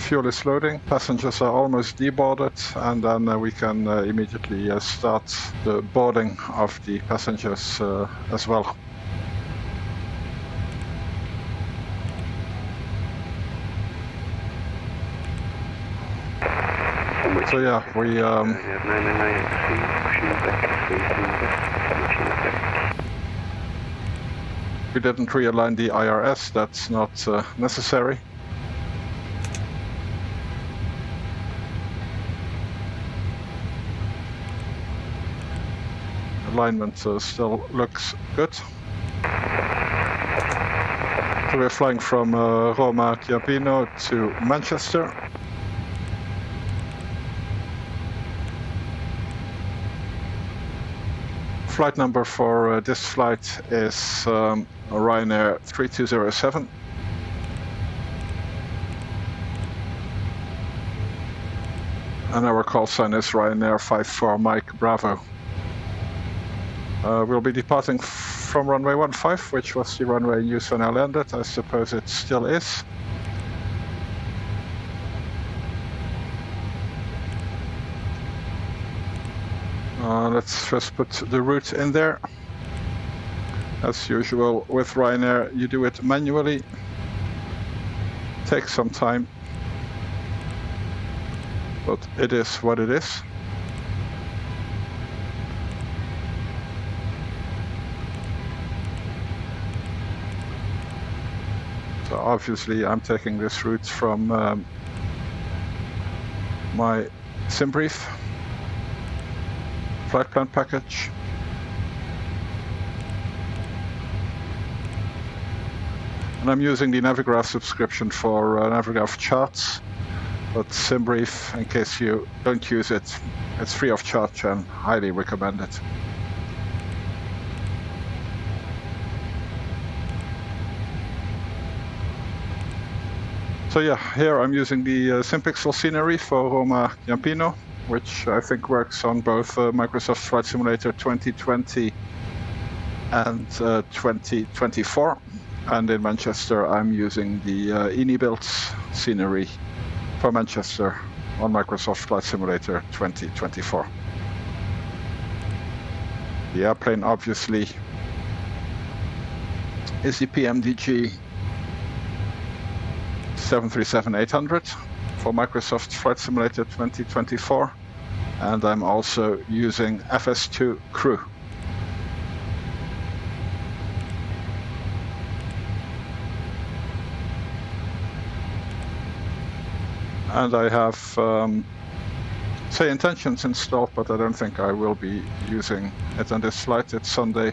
fuel is loading, passengers are almost deboarded, and then we can immediately start the boarding of the passengers as well. So yeah, we didn't realign the IRS, that's not necessary. Alignment still looks good. So we're flying from Rome Ciampino to Manchester. Flight number for this flight is Ryanair 3207. And our call sign is Ryanair 54 Mike Bravo. We'll be departing from runway 15, which was the runway in use when I landed. I suppose it still is. Let's first put the route in there. As usual with Ryanair, you do it manually. Takes some time, but it is what it is. So obviously I'm taking this route from my sim brief. Flight plan package. And I'm using the Navigraph subscription for Navigraph charts, but SimBrief, in case you don't use it, it's free of charge and highly recommend it. So yeah, here I'm using the SimPixel scenery for Rome Ciampino, which I think works on both Microsoft Flight Simulator 2020 and 2024. And in Manchester, I'm using the EI-ENI built scenery for Manchester on Microsoft Flight Simulator 2024. The airplane obviously is the PMDG 737-800 for Microsoft Flight Simulator 2024, and I'm also using FS2 Crew. And I have say intentions installed, but I don't think I will be using it on this flight. It's Sunday.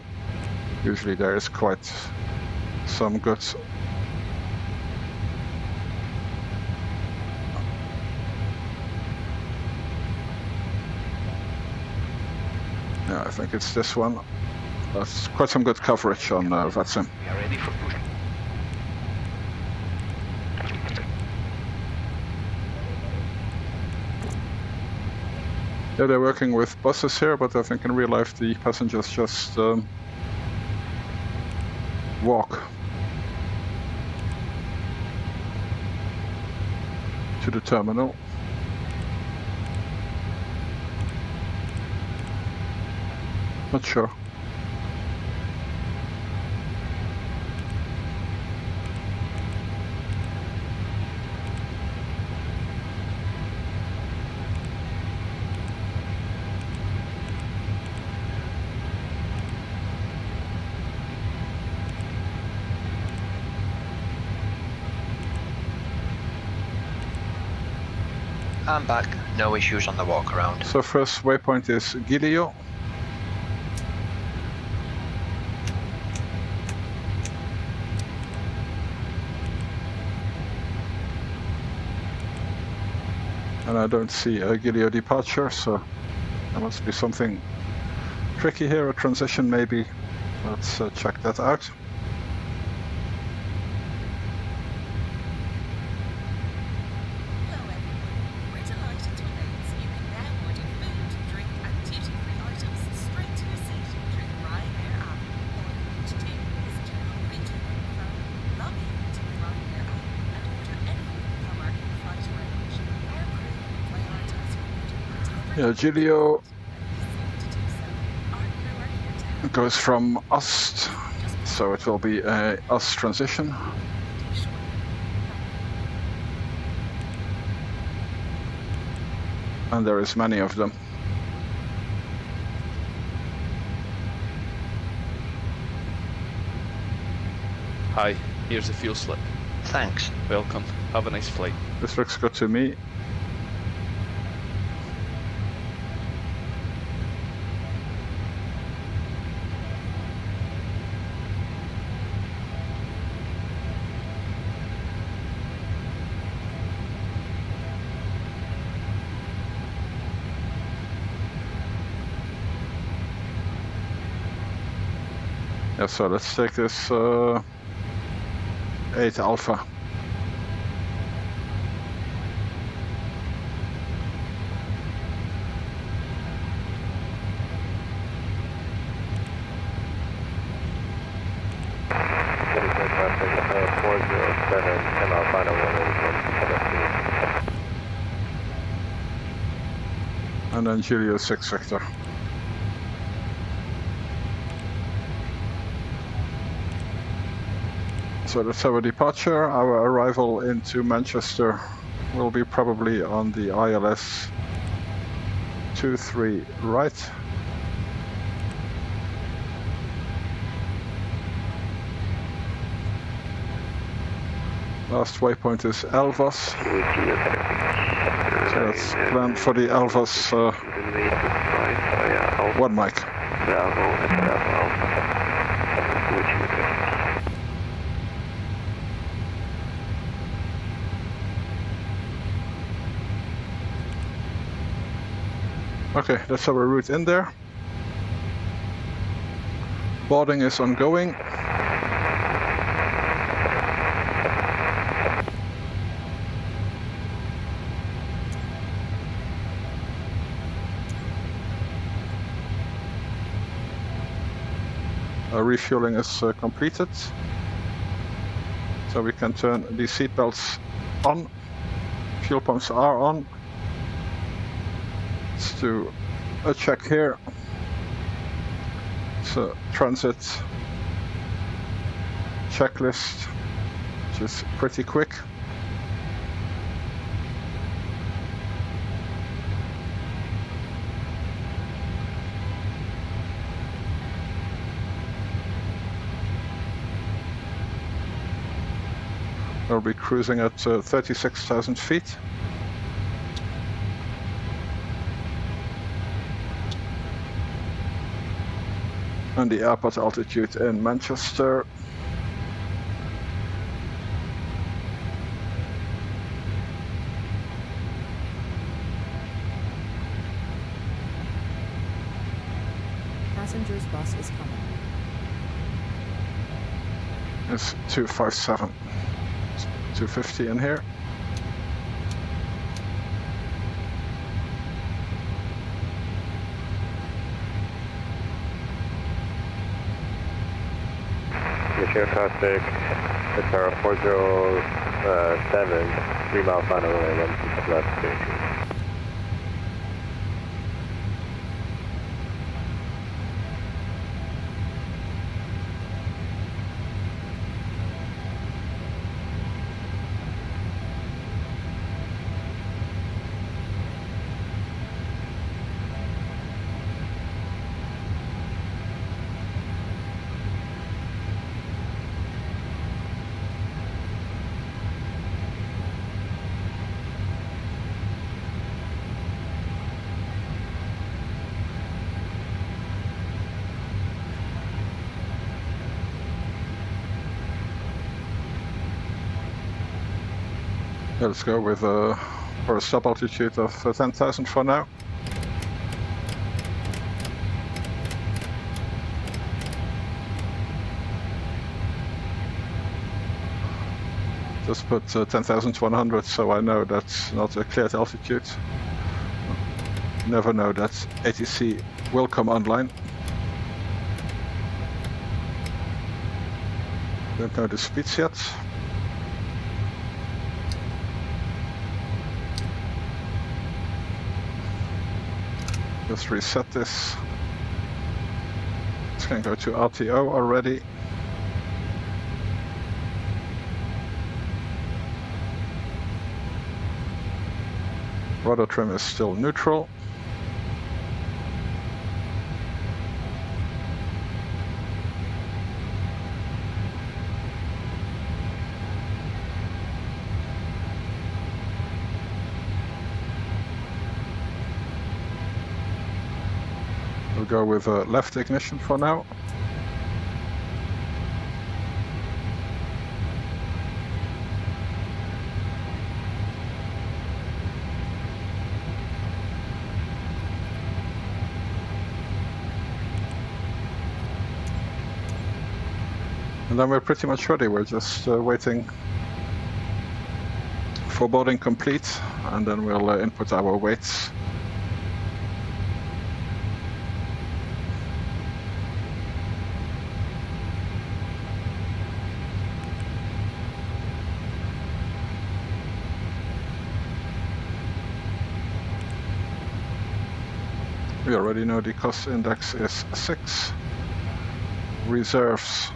Usually there is quite some good yeah, I think it's this one. That's quite some good coverage on VATSIM. We are ready for push. Yeah, they're working with buses here, but I think in real life the passengers just walk to the terminal. Not sure. I'm back. No issues on the walk around. So first waypoint is Giglio. And I don't see a Giglio departure, so there must be something tricky here, a transition maybe. Let's check that out. Yeah, Giulio goes from Ust, so it will be a Ust transition. And there is many of them. Hi, here's a fuel slip. Thanks. Welcome. Have a nice flight. This looks good to me. Yeah, so let's take this 8 Alpha. And then Giulio 6 Victor. So that's our departure. Our arrival into Manchester will be probably on the ILS 23 right. Last waypoint is Elvas. So that's planned for the Elvas 1 mic. Okay, that's our route in there. Boarding is ongoing. Refueling is completed. So we can turn the seat belts on. Fuel pumps are on. Let's do a check here. It's a transit checklist, which is pretty quick. We'll be cruising at 36,000 feet. And the airport altitude in Manchester. Passengers bus is coming. It's 257. 250 in here. Michigan Classic, it's our 407, 3 mile final runway, left station. Yeah, let's go with for a stop altitude of 10,000 for now. Just put 10,100 so I know that's not a cleared altitude. Never know that ATC will come online. Don't know the speeds yet. Just reset this. It's going to go to RTO already. Rudder trim is still neutral. We'll go with left ignition for now. And then we're pretty much ready. We're just waiting for boarding complete, and then we'll input our weights. We already know the cost index is 6. Reserves.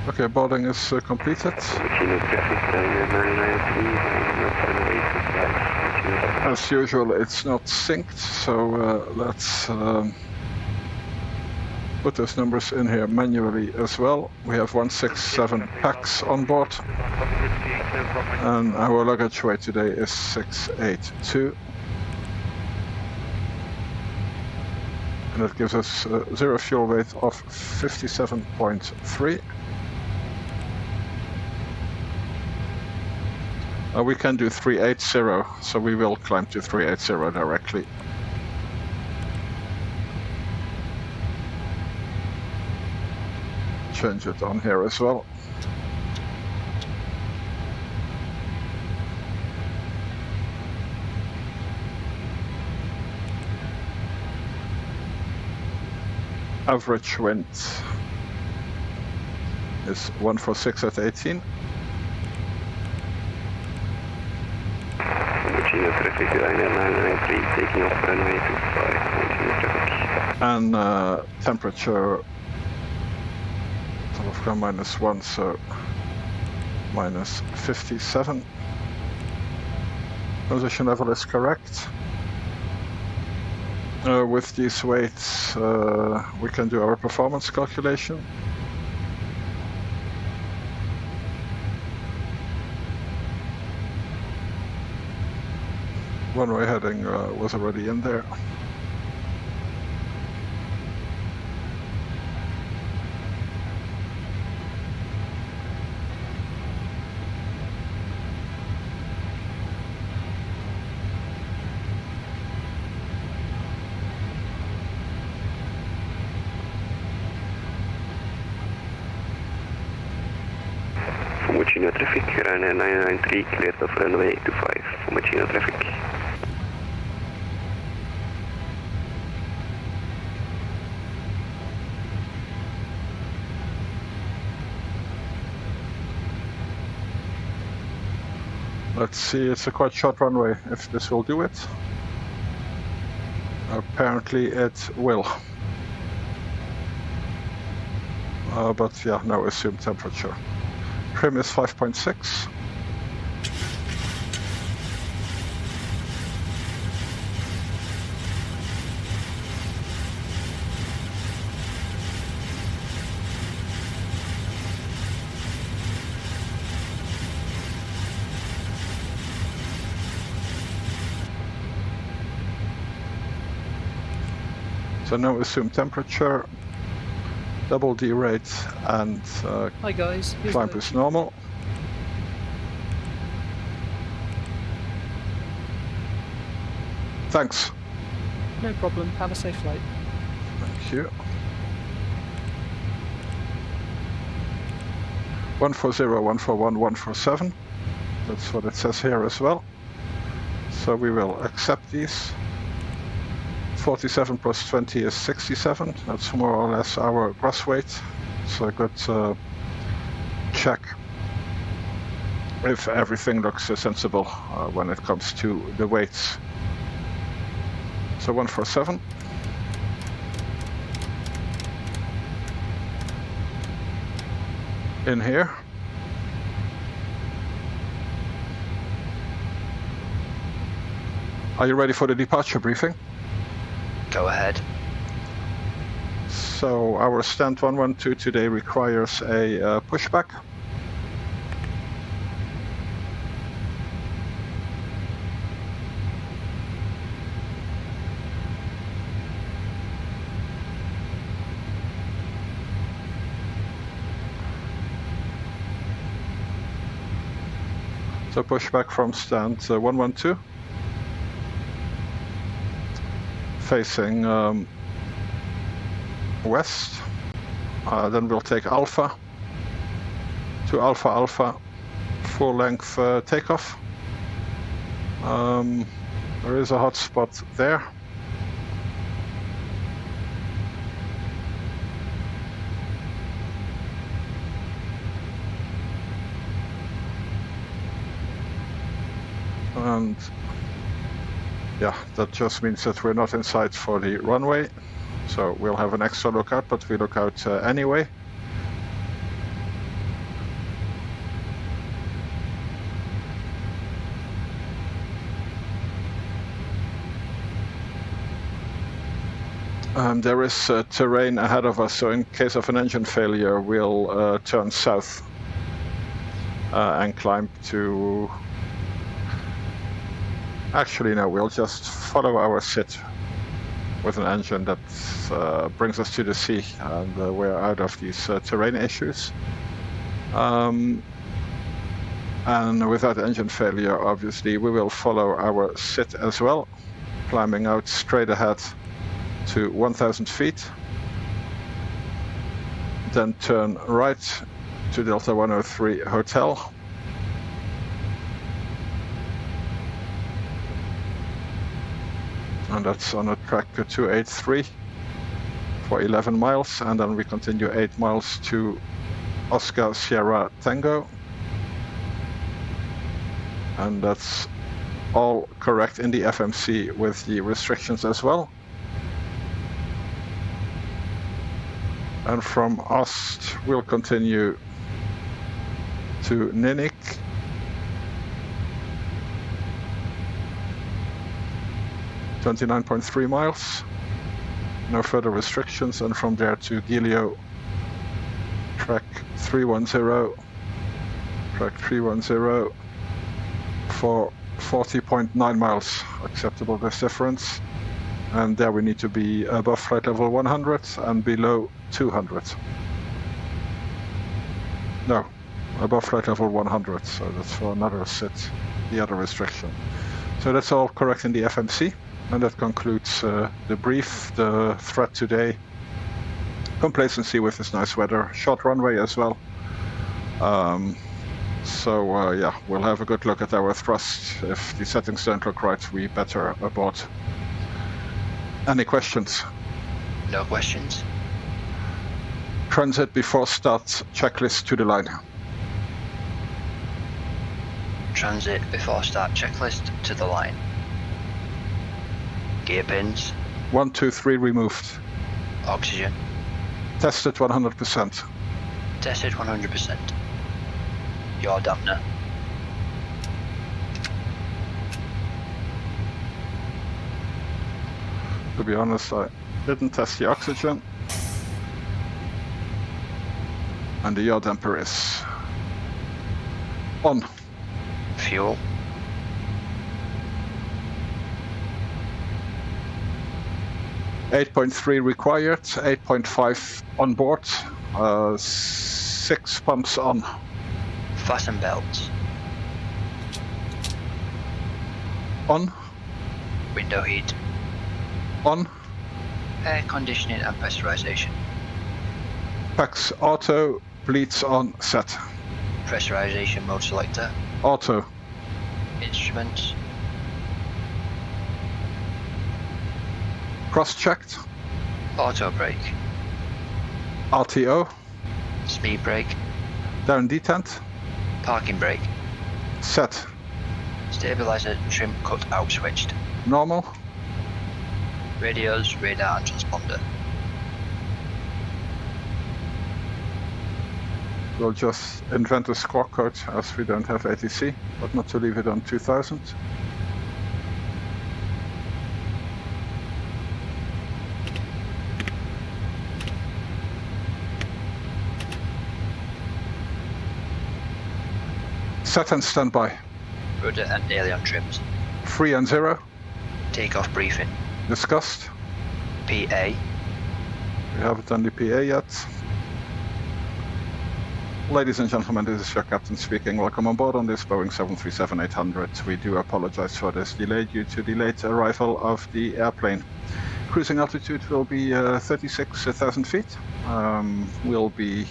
Okay, boarding is completed. As usual, it's not synced, so let's put those numbers in here manually as well. We have 167 packs on board, and our luggage weight today is 682. And that gives us zero fuel weight of 57.3. We can do 380, so we will climb to 380 directly. Change it on here as well. Average wind is 146 at 18. And temperature, top of ground -1, so -57. Position level is correct. With these weights, we can do our performance calculation. Runway heading was already in there. Machino traffic, Ryanair 993, cleared of runway 25 for Machino traffic. Let's see, it's a quite short runway, if this will do it. Apparently it will. But yeah, no assumed temperature. Trim is 5.6. So no assumed temperature, double D rate, and Hi guys, climb is normal. Thanks. No problem, have a safe flight. Thank you. 140, 141, 147. That's what it says here as well. So we will accept these. 47 plus 20 is 67. That's more or less our gross weight. It's a good check if everything looks sensible when it comes to the weights. So 147. In here. Are you ready for the departure briefing? Go ahead. So our stand 112 today requires a pushback. So pushback from stand 112. Facing west, then we'll take Alpha to Alpha Alpha, full length takeoff. There is a hot spot there. And yeah, that just means that we're not in sight for the runway. So we'll have an extra lookout, but we look out anyway. There is terrain ahead of us, so in case of an engine failure, we'll turn south and climb to... Actually, no, we'll just follow our sit with an engine that brings us to the sea, and we're out of these terrain issues. And without engine failure, obviously, we will follow our sit as well, climbing out straight ahead to 1,000 feet. Then turn right to Delta 103 Hotel. And that's on a track 283 for 11 miles, and then we continue 8 miles to Oscar Sierra Tango. And that's all correct in the FMC with the restrictions as well. And from Ost, we'll continue to Ninic. .3 miles, no further restrictions, and from there to Giglio, track 310 for 40.9 miles, acceptable this difference, and there we need to be above flight level 100 and below 200. No, above flight level 100, so that's for another sit, the other restriction. So that's all correct in the FMC. And that concludes the brief, the thread today. Complacency with this nice weather, short runway as well. Yeah, we'll have a good look at our thrust. If the settings don't look right, we better abort. Any questions? No questions. Transit before start, checklist to the line. Transit before start checklist to the line. Gear pins. 1, 2, 3 removed. Oxygen. Tested 100%. Tested 100%. Your dampener. To be honest, I didn't test the oxygen. And the yaw damper is on. Fuel. .3 required, 8.5 on board, 6 pumps on. Fasten belts. On. Window heat. On. Air conditioning and pressurization. PAX auto, bleeds on, set. Pressurization mode selector. Auto. Instruments. Cross-checked. Auto brake. RTO. Speed brake. Down detent. Parking brake. Set. Stabilizer trim cut out switched. Normal. Radios, radar and transponder. We'll just invent a squawk code as we don't have ATC, but not to leave it on 2000. Set and standby. Rudder and aileron trims. 3 and 0. Takeoff briefing. Discussed. PA. We haven't done the PA yet. Ladies and gentlemen, this is your captain speaking. Welcome on board on this Boeing 737-800. We do apologize for this delay due to the late arrival of the airplane. Cruising altitude will be 36,000 feet. We'll be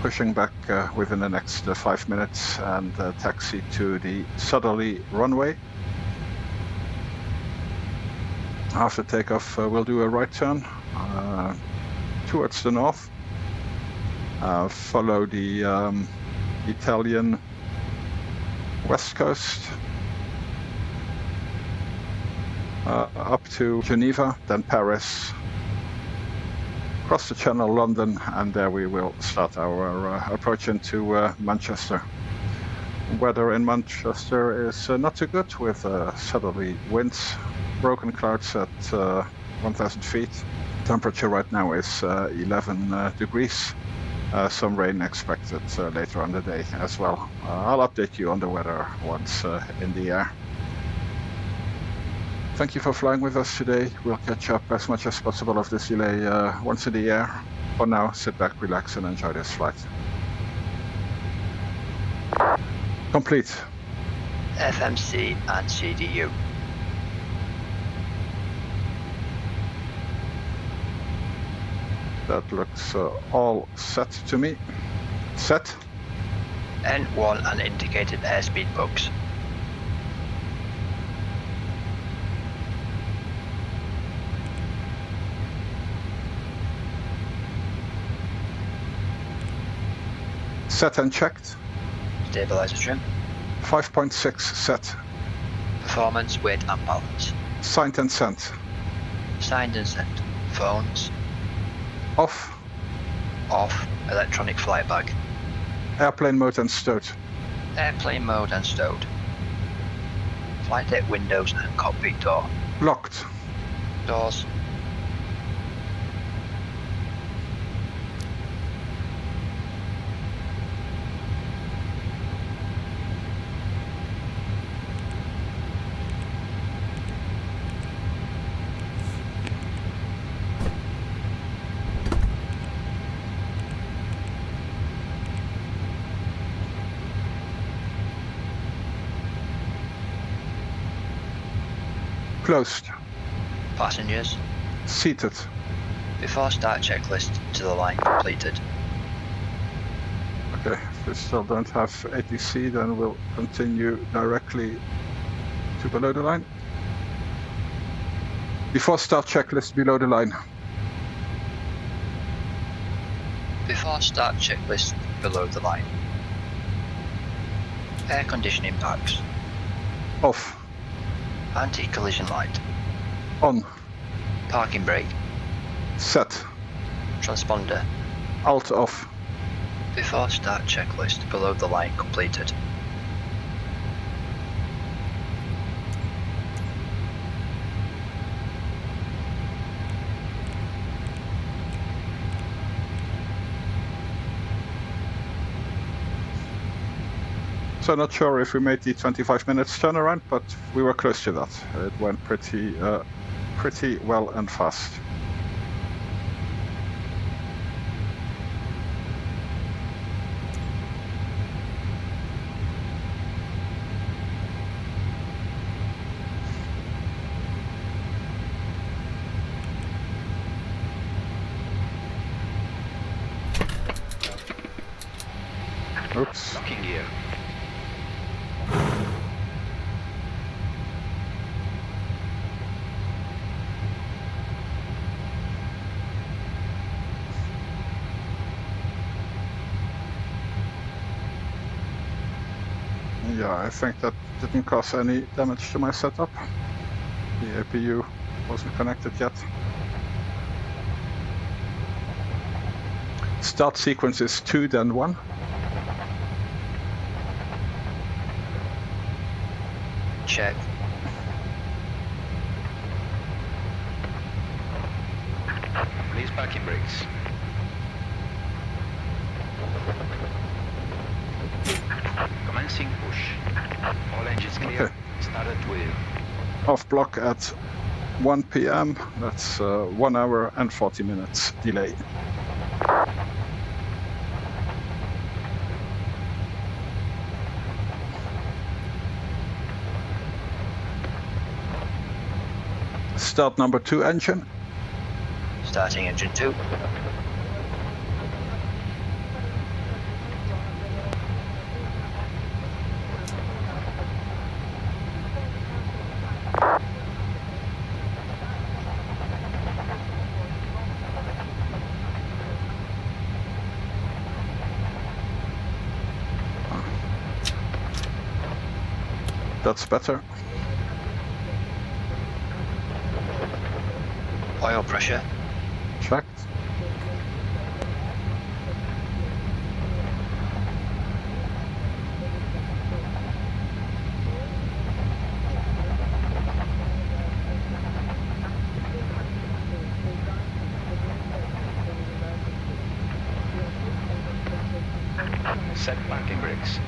pushing back within the next 5 minutes and taxi to the southerly runway. After takeoff, we'll do a right turn towards the north. Follow the Italian west coast up to Geneva, then Paris, across the Channel, London, and there we will start our approach into Manchester. Weather in Manchester is not too good with southerly winds, broken clouds at 1,000 feet. Temperature right now is 11 degrees. Some rain expected later on the day as well. I'll update you on the weather once in the air. Thank you for flying with us today. We'll catch up as much as possible of this delay once in the air. For now, sit back, relax, and enjoy this flight. Complete. FMC and CDU. That looks all set to me. Set. N1 and indicated airspeed books. Set and checked. Stabilizer trim. 5.6 set. Performance, weight and balance. Signed and sent. Signed and sent. Phones. Off. Off. Electronic flight bag. Airplane mode and stowed. Airplane mode and stowed. Flight deck windows and cockpit door. Locked. Doors. Closed. Passengers. Seated. Before start checklist to the line completed. Okay, if we still don't have ATC, then we'll continue directly to below the line. Before start checklist, below the line. Before start checklist below the line. Air conditioning packs. Off. Anti-collision light. On. Parking brake. Set. Transponder. Alt off. Before start checklist below the line completed. So not sure if we made the 25 minutes turnaround, but we were close to that. It went pretty well and fast. Oops. Locking gear. Yeah, I think that didn't cause any damage to my setup. The APU wasn't connected yet. Start sequence is 2, then 1. Check. Release parking brakes. Commencing push. All engines clear. Okay. Start at wheel. Off block at 1 p.m. That's 1 hour and 40 minutes delay. Start number 2 engine. Starting engine 2. That's better. Oil pressure. Checked. Set parking brakes.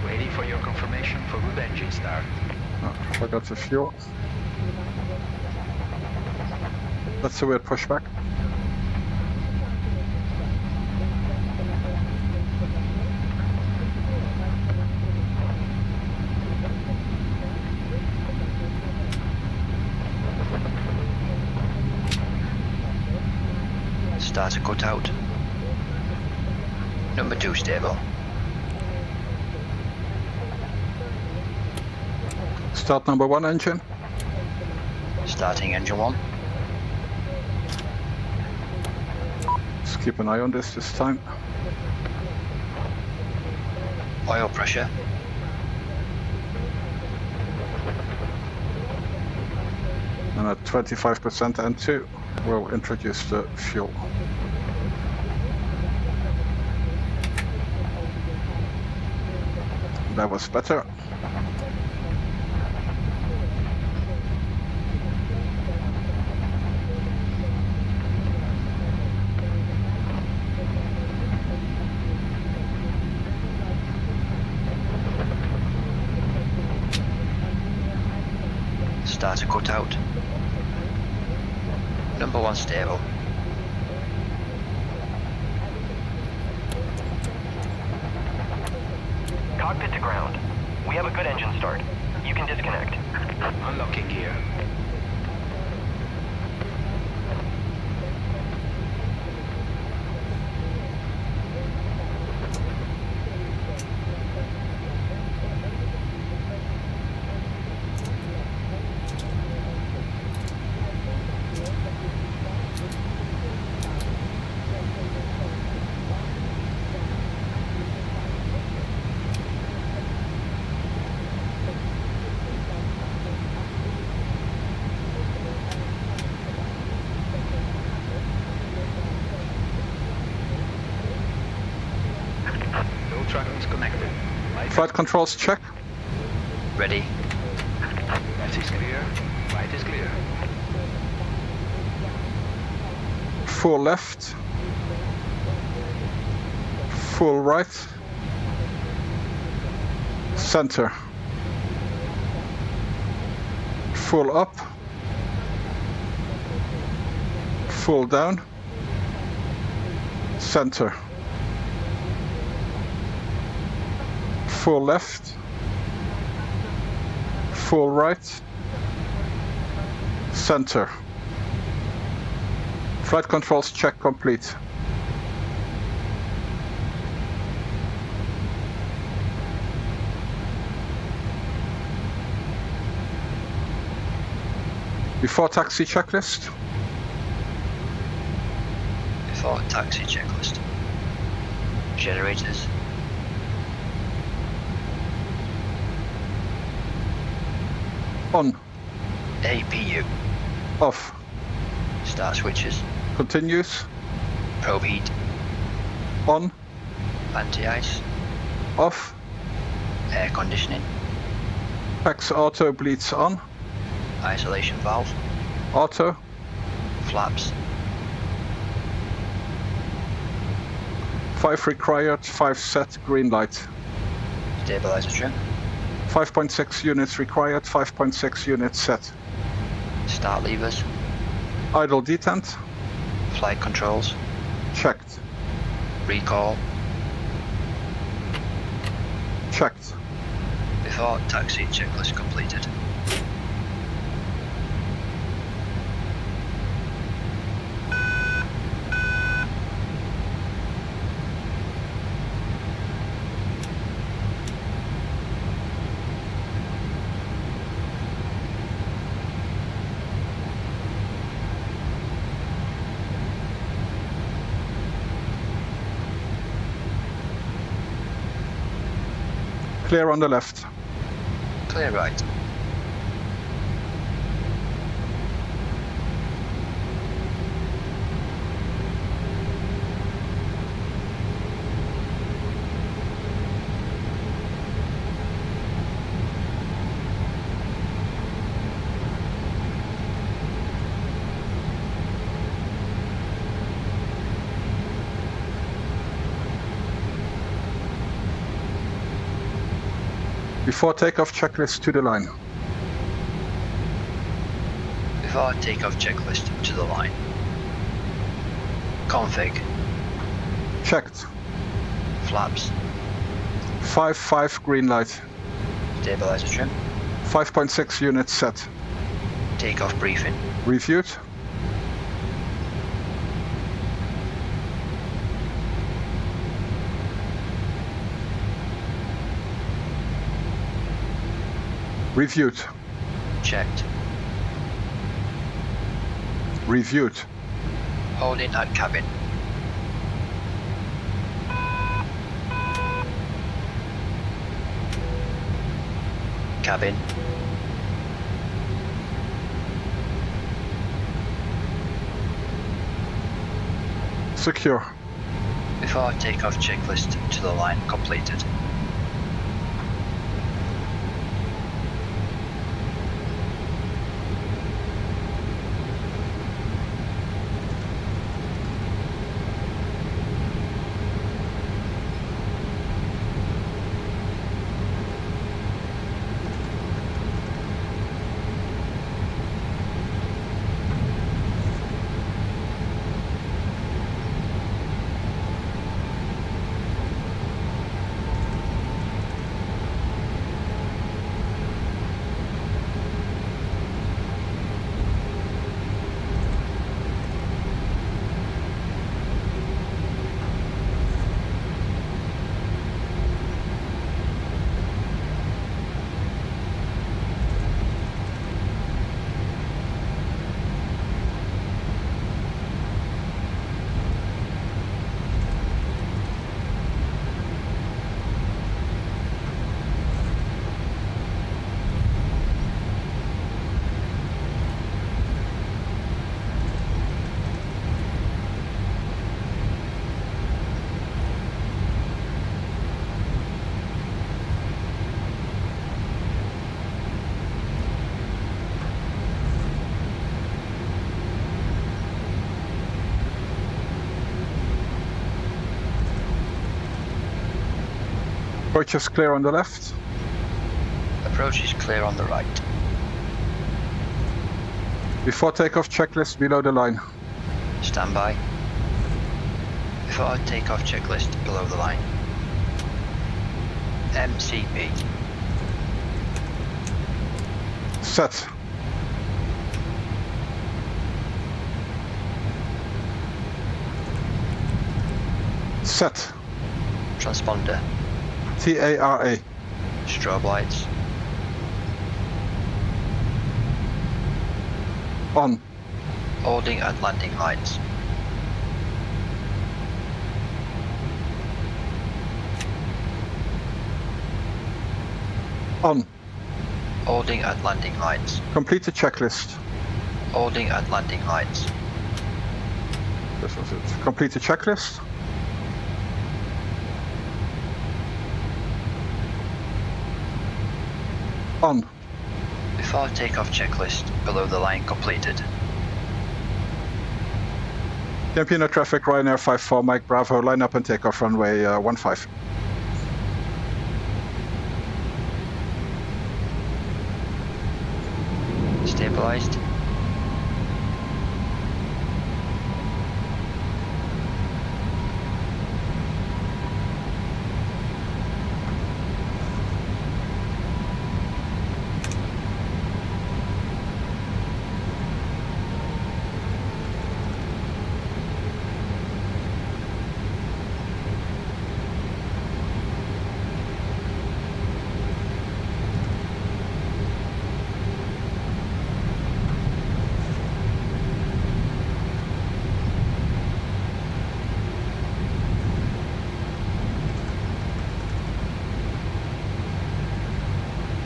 Waiting for your confirmation for good engine start. Oh, forgot the fuel. That's a weird pushback. Starter cut out. Number 2 stable. Start number 1 engine. Starting engine 1. Let's keep an eye on this time. Oil pressure. And at 25% N2, we'll introduce the fuel. That was better. Starter cut out. Number 1 stable. Cockpit to ground. We have a good engine start. You can disconnect. Unlocking gear. Tracking is connected. Flight controls check. Ready. Left is clear. Right is clear. Full left. Full right. Center. Full up. Full down. Center. Full left, full right, Center. Flight controls check complete. Before taxi checklist. Before taxi checklist. Generators. On. APU. Off. Start switches. Continues. Probe heat. On. Anti-ice. Off. Air conditioning. PAX auto bleeds on. Isolation valve. Auto. Flaps. 5 required, 5 set, green light. Stabilizer trim. 5.6 units required, 5.6 units set. Start levers. Idle detent. Flight controls. Checked. Recall. Checked. Before taxi checklist completed. Clear on the left. Clear right. Before takeoff checklist to the line. Before takeoff checklist to the line. Config. Checked. Flaps. 5.5 green light. Stabilizer trim. 5.6 units set. Takeoff briefing. Reviewed. Reviewed. Checked. Reviewed. Holding at cabin. Cabin. Secure. Before takeoff checklist to the line completed. Approach is clear on the left. Approach is clear on the right. Before takeoff checklist below the line. Standby. Before takeoff checklist below the line. MCP. Set. Set. Transponder. TARA. Strobe lights. On. Holding at landing lights. On. Holding at landing lights. Complete the checklist. Holding at landing lights. This was it. Complete the checklist. On. Before takeoff checklist, below the line completed. Ciampino traffic, Ryanair 54, Mike Bravo, line up and take off runway 15. Stabilized.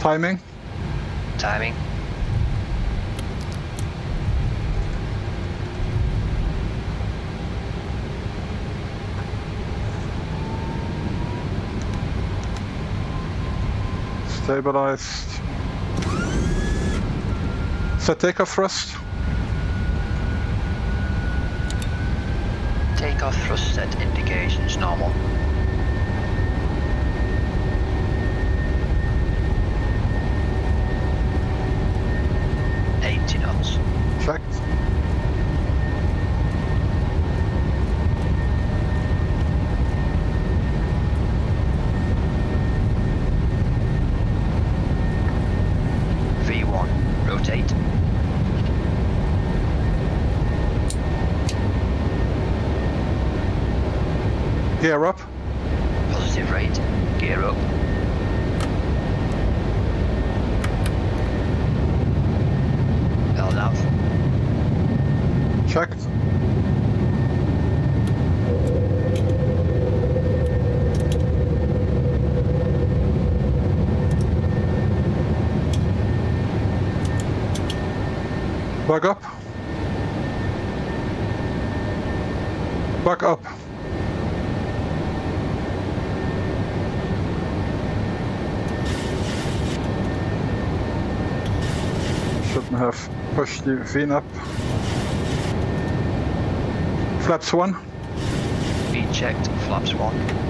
Timing. Timing. Stabilized. Set takeoff thrust. Takeoff thrust set indications normal. Checked. V1, rotate. Gear up. Positive rate, gear up. LNAV. Checked. Bug up. Bug up. Shouldn't have pushed the fin up. Flaps 1. Speed checked, flaps 1.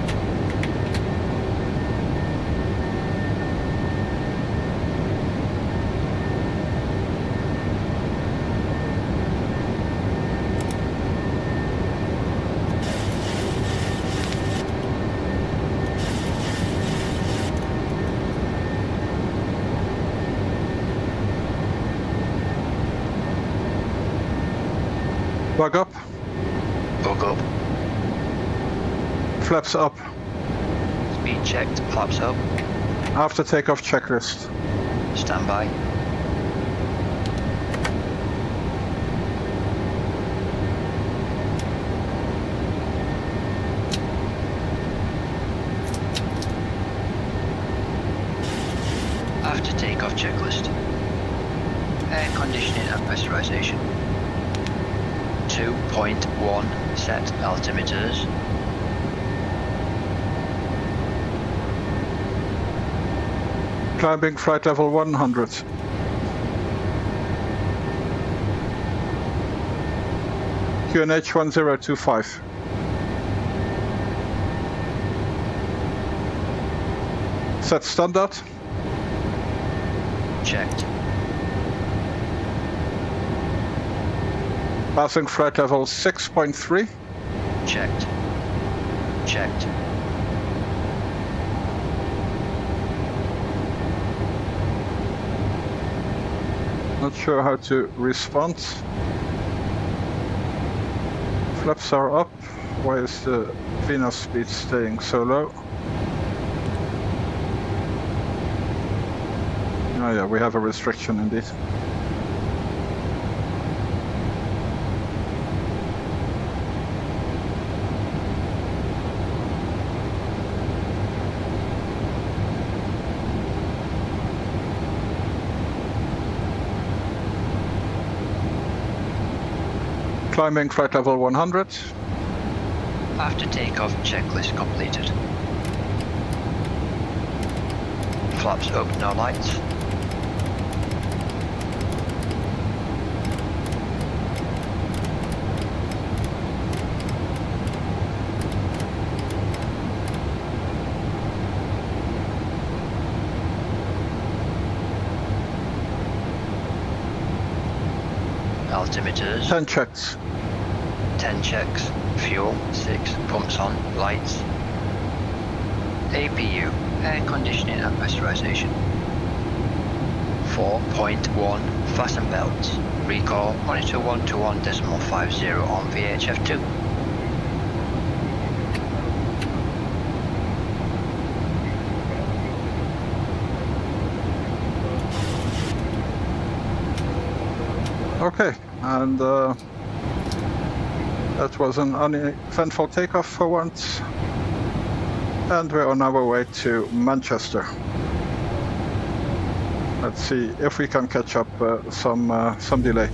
Bug up. Bug up. Flaps up. Speed checked, flaps up. After takeoff checklist. Standby. After takeoff checklist. Air conditioning and pressurization. 2.1 set altimeters. Climbing flight level 100. QNH 1025. Set standard. Checked. Passing flight level 6.3. Checked. Checked. Not sure how to respond. Flaps are up. Why is the Venus speed staying so low? Oh yeah, we have a restriction indeed. Climbing flight level 100. After takeoff, checklist completed. Flaps open, no lights. Altimeters. 10 checks. 10 checks. Fuel, 6. Pumps on, lights. APU, air conditioning and pressurization. 4.1, fasten belts. Recall, monitor 121.50 on VHF2. Okay, and that was an uneventful takeoff for once. And we're on our way to Manchester. Let's see if we can catch up some delay.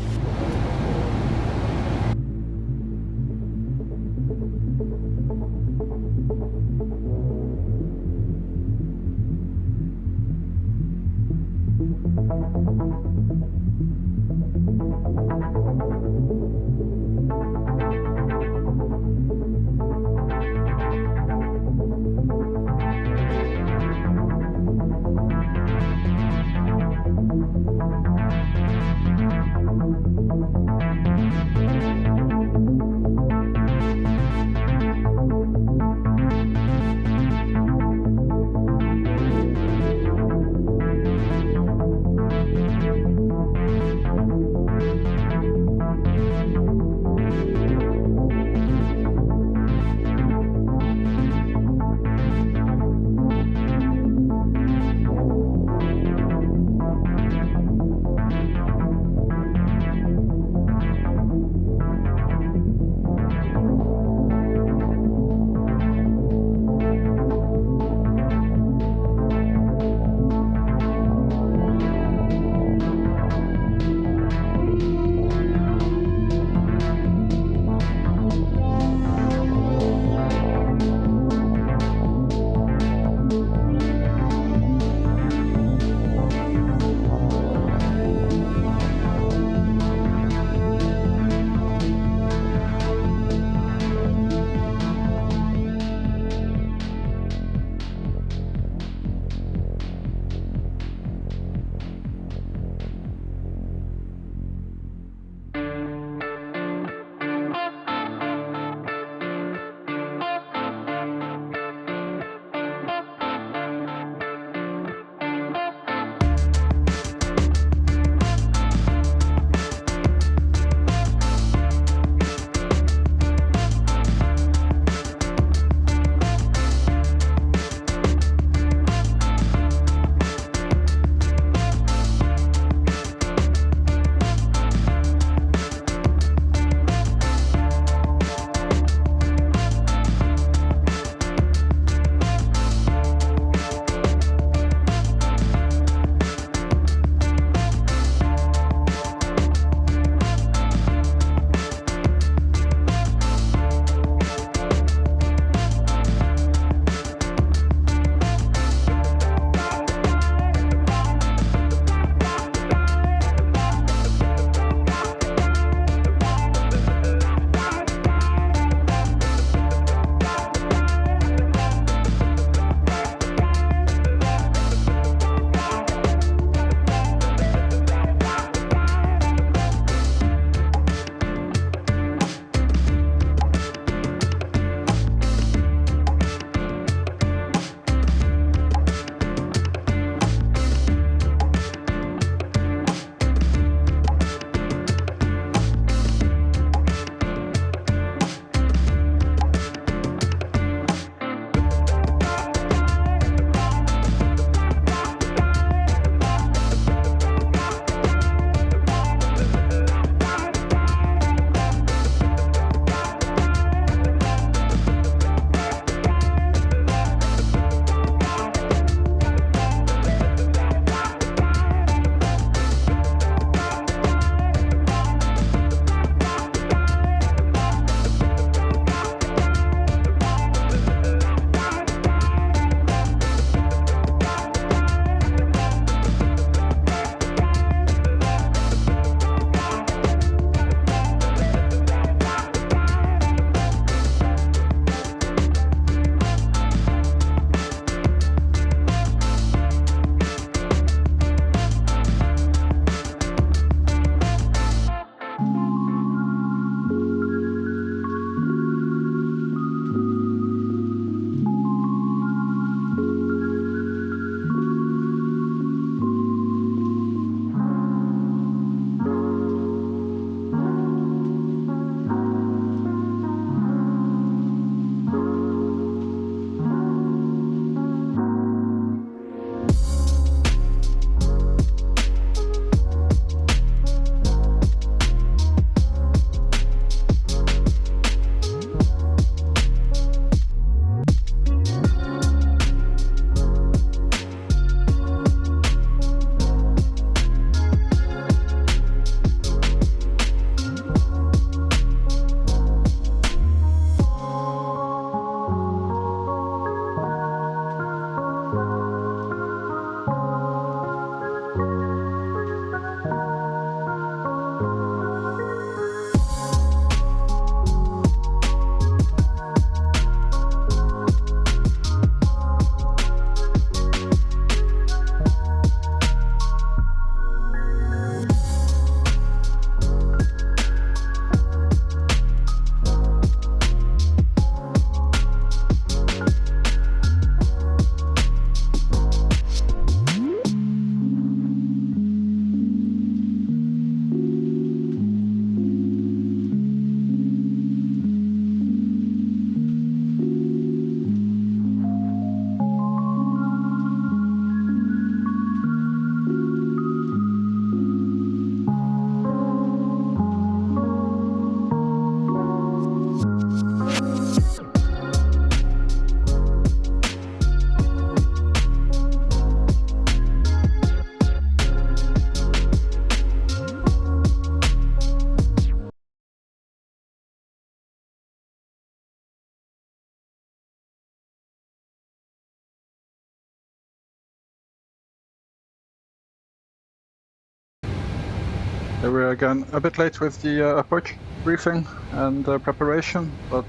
Here we are again, a bit late with the approach briefing and preparation, but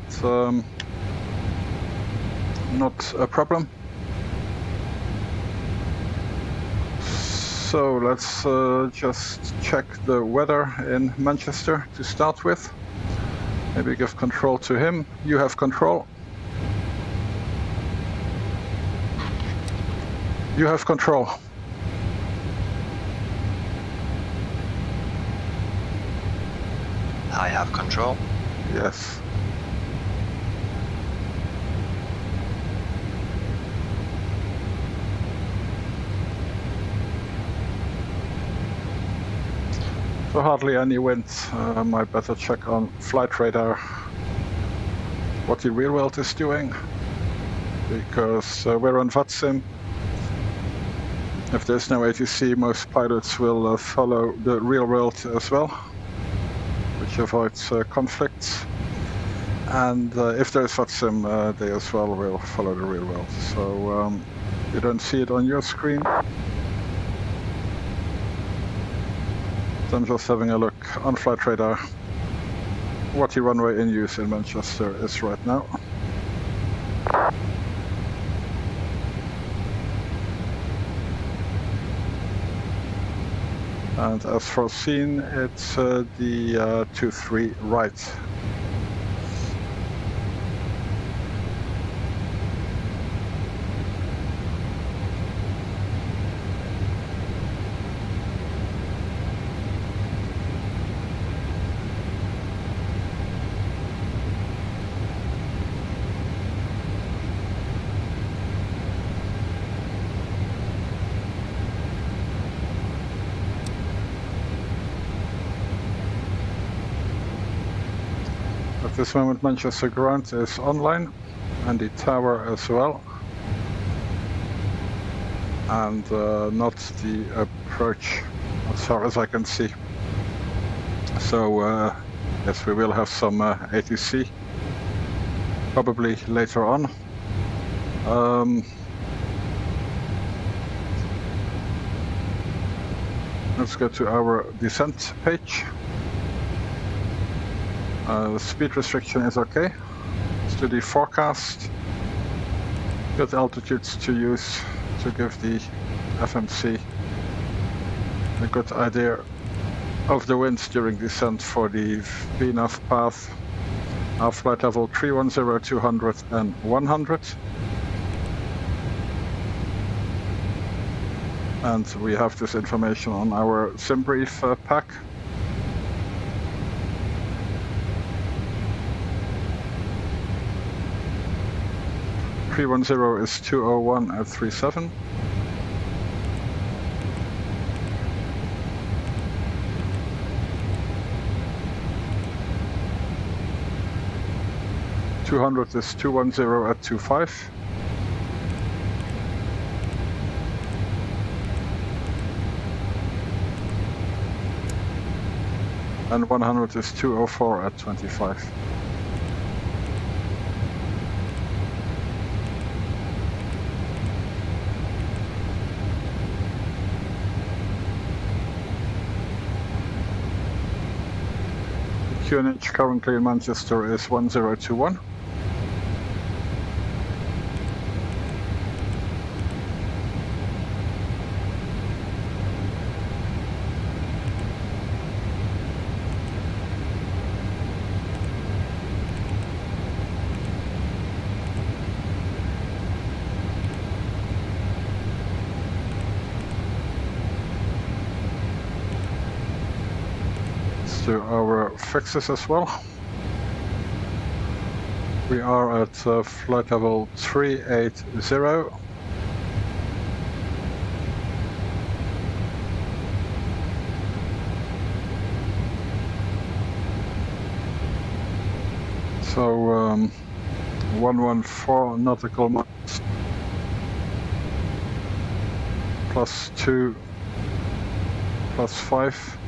not a problem. So let's just check the weather in Manchester to start with. Maybe give control to him. You have control. You have control. I have control. Yes. So hardly any wind. I better check on flight radar what the real world is doing, because we're on VATSIM. If there's no ATC, most pilots will follow the real world as well, which avoids conflicts. And if there's VATSIM, they as well will follow the real world. So you don't see it on your screen. I'm just having a look on flight radar what the runway in use in Manchester is right now. And as foreseen, it's the 23 right. At this moment, Manchester ground is online, and the tower as well, and not the approach as far as I can see. So yes, we will have some ATC probably later on. Let's go to our descent page. Speed restriction is okay. Let's do the forecast. Good altitudes to use to give the FMC a good idea of the winds during descent for the VNAV path. Our flight level 310, 200 and 100. And we have this information on our sim brief pack. .310 is 201 at 37. .200 is 210 at 25. And 100 is 204 at 25. QNH currently in Manchester is 1021. To our fixes as well. We are at flight level 380. So 114 nautical miles +2 +5.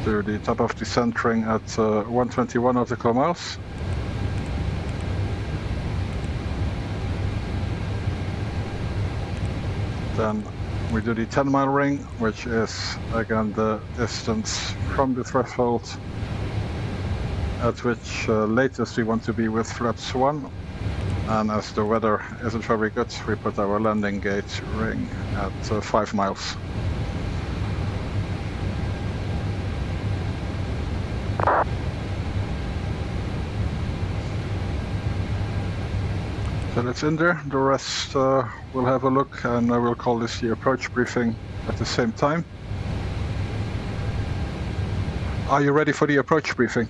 To the top of the centering at 121 nautical miles. Then We do the 10-mile ring, which is again the distance from the threshold at which latest we want to be with flaps 1. And as the weather isn't very good, we put our landing gate ring at 5 miles. So that's in there. The rest we'll have a look, and I will call this the approach briefing at the same time. Are you ready for the approach briefing?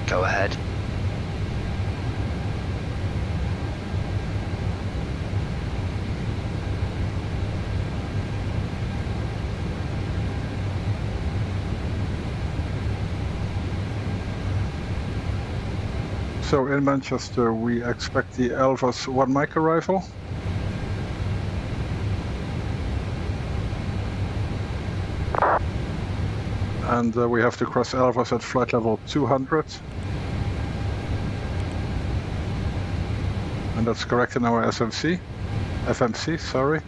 Go ahead. So in Manchester, we expect the Elvas 1 mic arrival. And we have to cross Elvas at flight level 200. And that's correct in our FMC, sorry.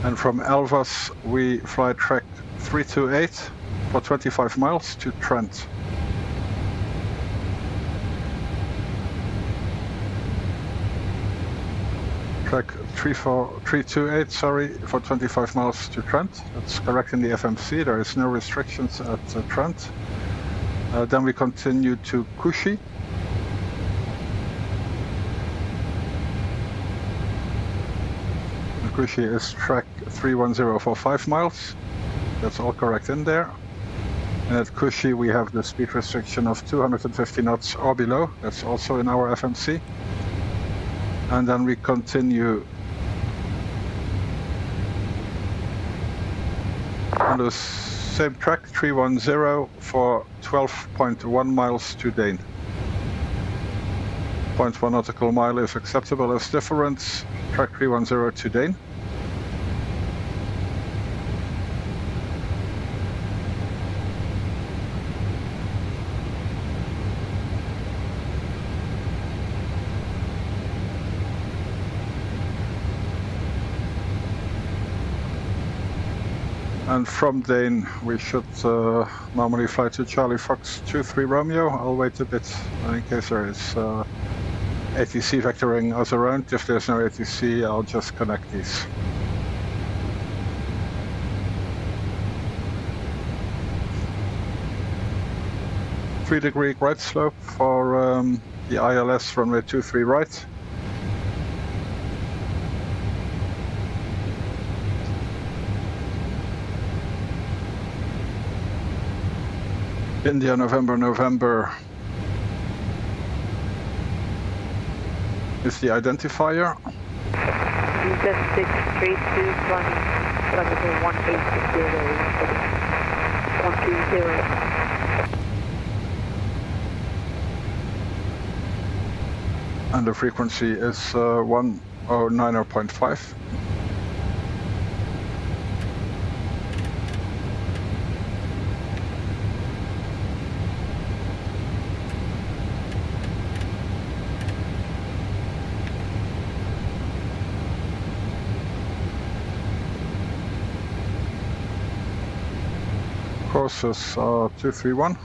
And from Elvas, we fly track 328 for 25 miles to Trent. Track 328, sorry, for 25 miles to Trent. That's correct in the FMC. There is no restrictions at Trent. Then we continue to Kushi. Kushi is track 310 for 5 miles. That's all correct in there. And at Kushi we have the speed restriction of 250 knots or below. That's also in our FMC. And then we continue on the same track, 310 for 12.1 miles to Dane. 0.1 nautical mile is acceptable as difference, track 310 to Dane. And from Dane, we should normally fly to Charlie Fox 23 Romeo. I'll wait a bit in case there is ATC vectoring us around. If there's no ATC, I'll just connect these. Three-degree right slope for the ILS runway 23 right. India, November, November is the identifier. GSX 321, runway 120. And the frequency is 109.5. Courses 231.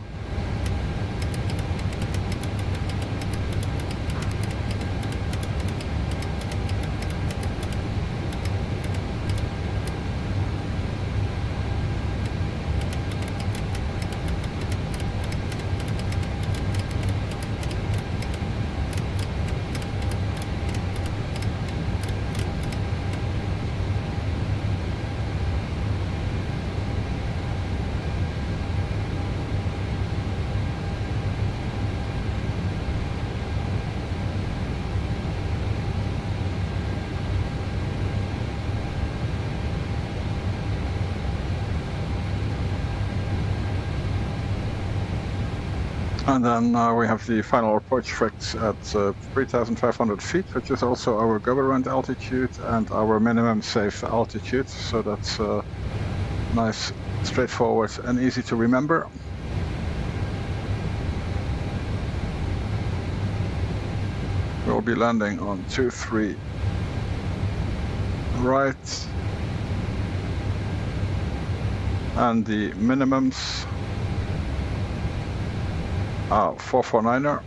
And then we have the final approach fix at 3,500 feet, which is also our go-around altitude and our minimum safe altitude. So that's nice, straightforward, and easy to remember. We'll be landing on 23 right. And the minimums are 449er.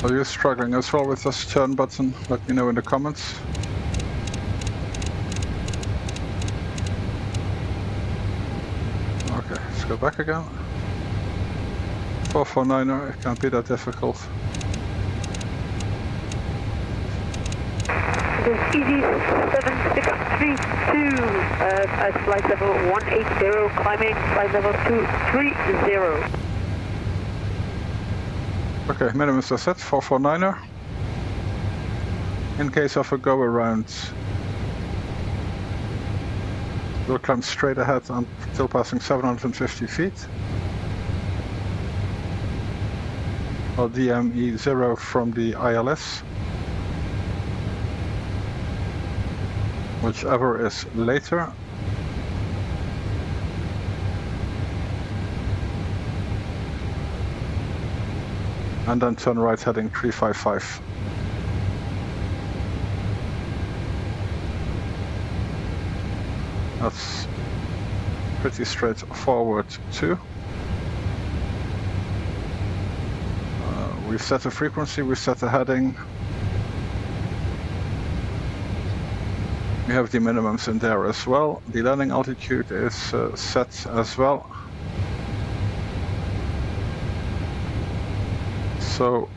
Are you struggling as well with this turn button? Let me know in the comments. Okay, let's go back again. 449er, it can't be that difficult. This is EG7632 at flight level 180, climbing flight level 230. Okay, minimums are set, 449er. In case of a go around, we'll climb straight ahead until passing 750 feet. Or DME0 from the ILS. Whichever is later. And then turn right heading 355. That's pretty straightforward too. We've set a frequency, we've set a heading. We have the minimums in there as well. The landing altitude is set as well. So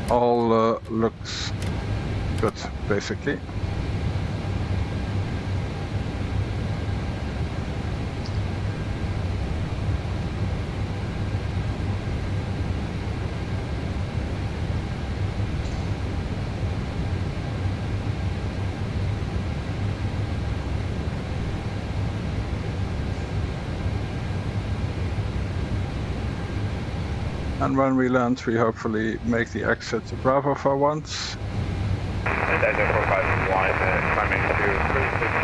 all looks good, basically. And when we land, we hopefully make the exit to Bravo for once.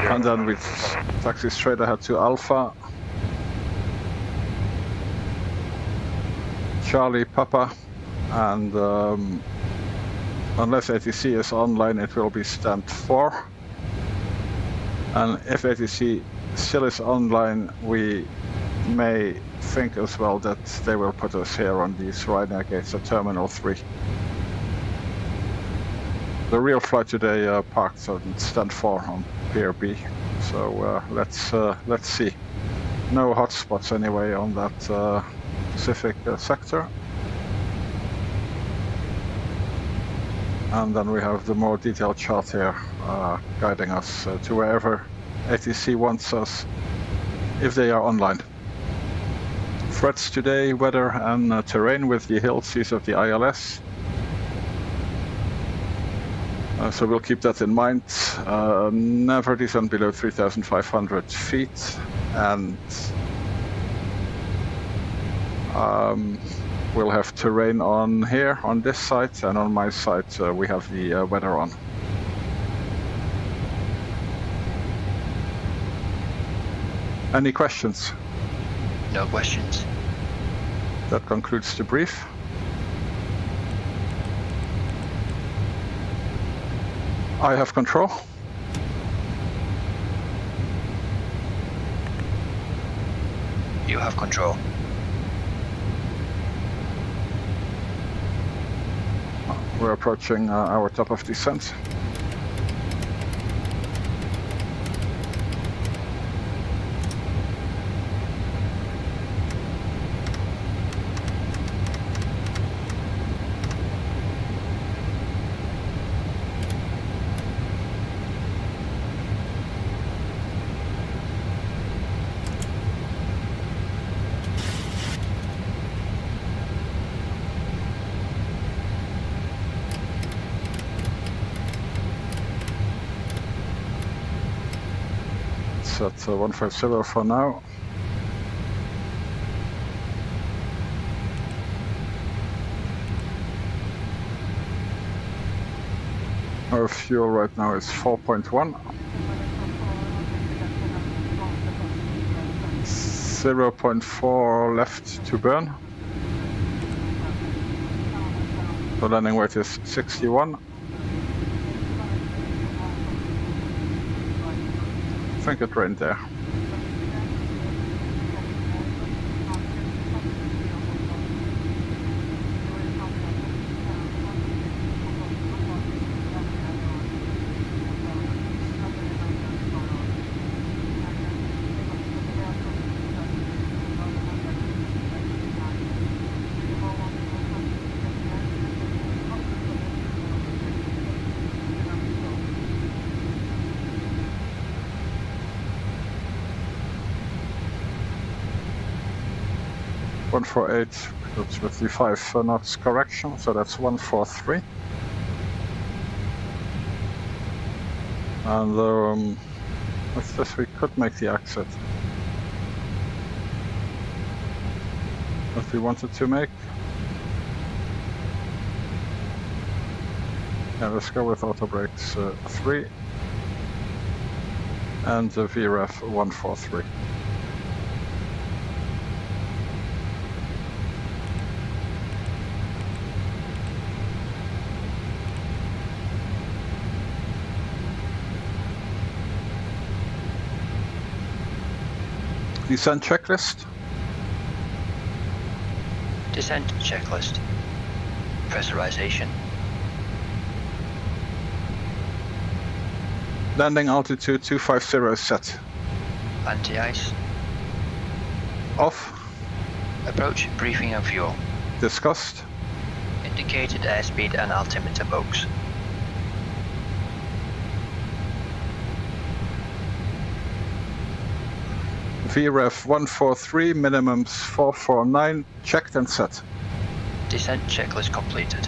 And then we taxi straight ahead to Alpha. Charlie, Papa, and unless ATC is online, it will be stand 4. And if ATC still is online, we may think as well that they will put us here on these Ryanair gates at Terminal 3. The real flight today parked on stand 4 on Pier B. So let's see. No hotspots anyway on that specific sector. And then we have the more detailed chart here guiding us to wherever ATC wants us if they are online. Threats today, weather and terrain with the hill seas of the ILS. So we'll keep that in mind. Never descend below 3,500 feet. And we'll have terrain on here, on this side, and on my side we have the weather on. Any questions? No questions. That concludes the brief. I have control. You have control. We're approaching our top of descent. At 150 for now. Our fuel right now is 4.1. 0.4 left to burn. The landing weight is 61. I think it rained there. That's with the 5 knots correction, so that's 143. And with this we could make the exit that we wanted to make. Yeah, let's go with auto brakes 3 and the VREF 143. Descent checklist. Descent checklist. Pressurization. Landing altitude 250 set. Anti-ice. Off. Approach, briefing and fuel. Discussed. Indicated airspeed and altimeter box. VREF 143, minimums 449, checked and set. Descent checklist completed.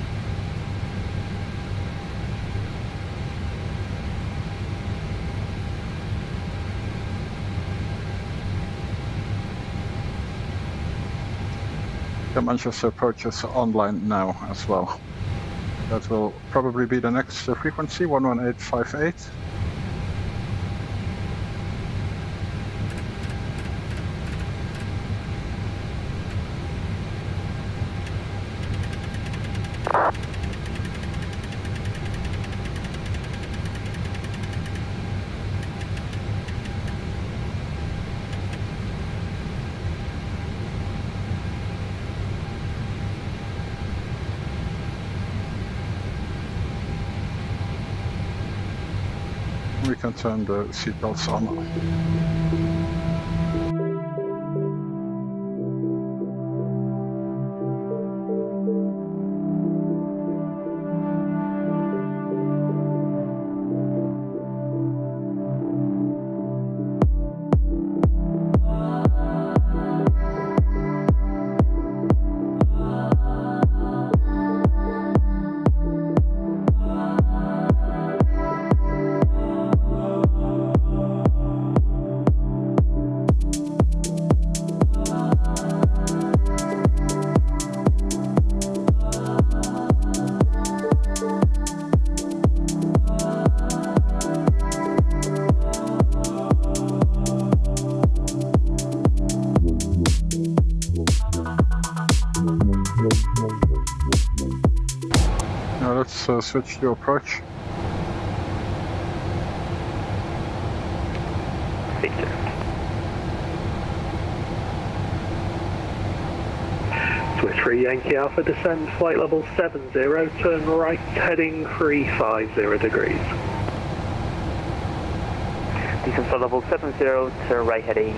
The Manchester approach is online now as well. That will probably be the next frequency, 11858. We can turn the seatbelts on. Now let's switch to approach. 3 Yankee Alpha, descend flight level 70, turn right heading 350 degrees. Descend flight level 70, turn right heading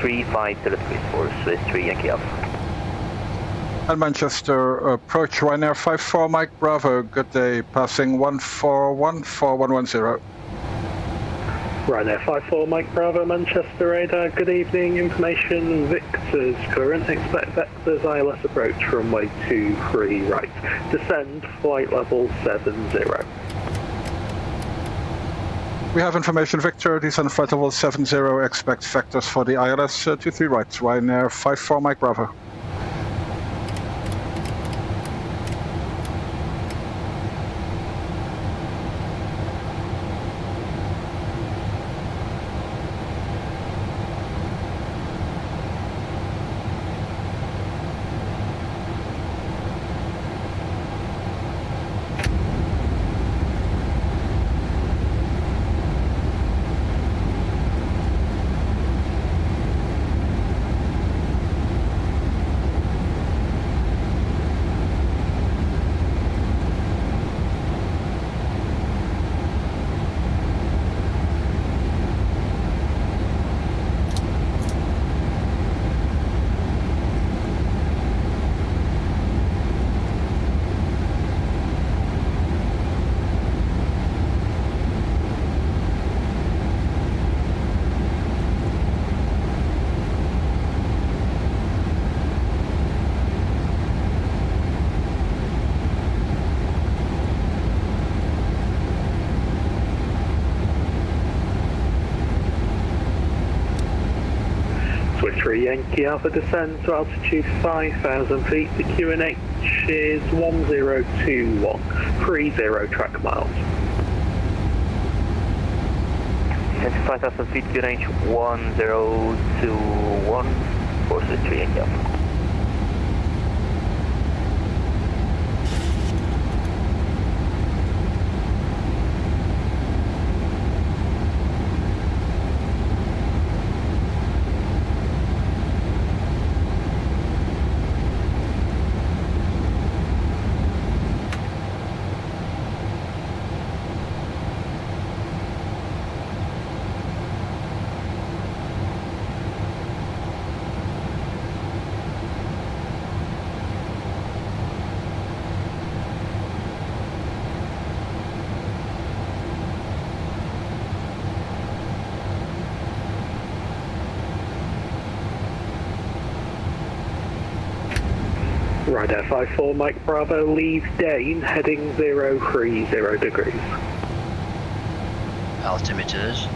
350 degrees for Swiss 3 Yankee Alpha. And Manchester, approach Ryanair 54 Mike Bravo, good day, passing 1414110. Ryanair 54 Mike Bravo, Manchester radar, good evening, information, Victor's current, expect Vector's ILS approach, runway 23 right, descend flight level 70. We have information, Victor, descend flight level 70, expect vectors for the ILS 23 right, Ryanair 54 Mike Bravo. Yankee Alpha, descend to altitude 5,000 feet. The QNH is 1021, 30 track miles. Descend to 5,000 feet, QNH 1021 for Swiss 3 Yankee Alpha. Ryanair 54 Mike Bravo, leave Dane, heading 030 degrees. Altimeters.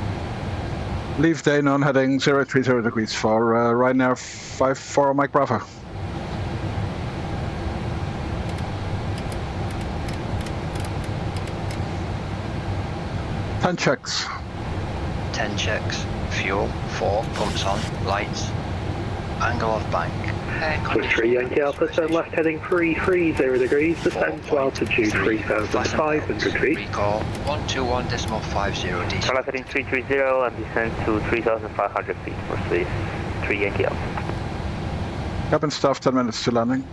Leave Dane on heading 030 degrees for Ryanair 54 Mike Bravo. Ten checks. 10 checks. Fuel, 4, pumps on, lights, angle of bank, air Swiss 3 Yankee Alpha, turn left heading 330 degrees, descend to altitude 3,500 feet. Recall 121.50 DC. Turn left heading 330 and descend to 3,500 feet for Swiss 3 Yankee Alpha. Cabin staff, 10 minutes to landing.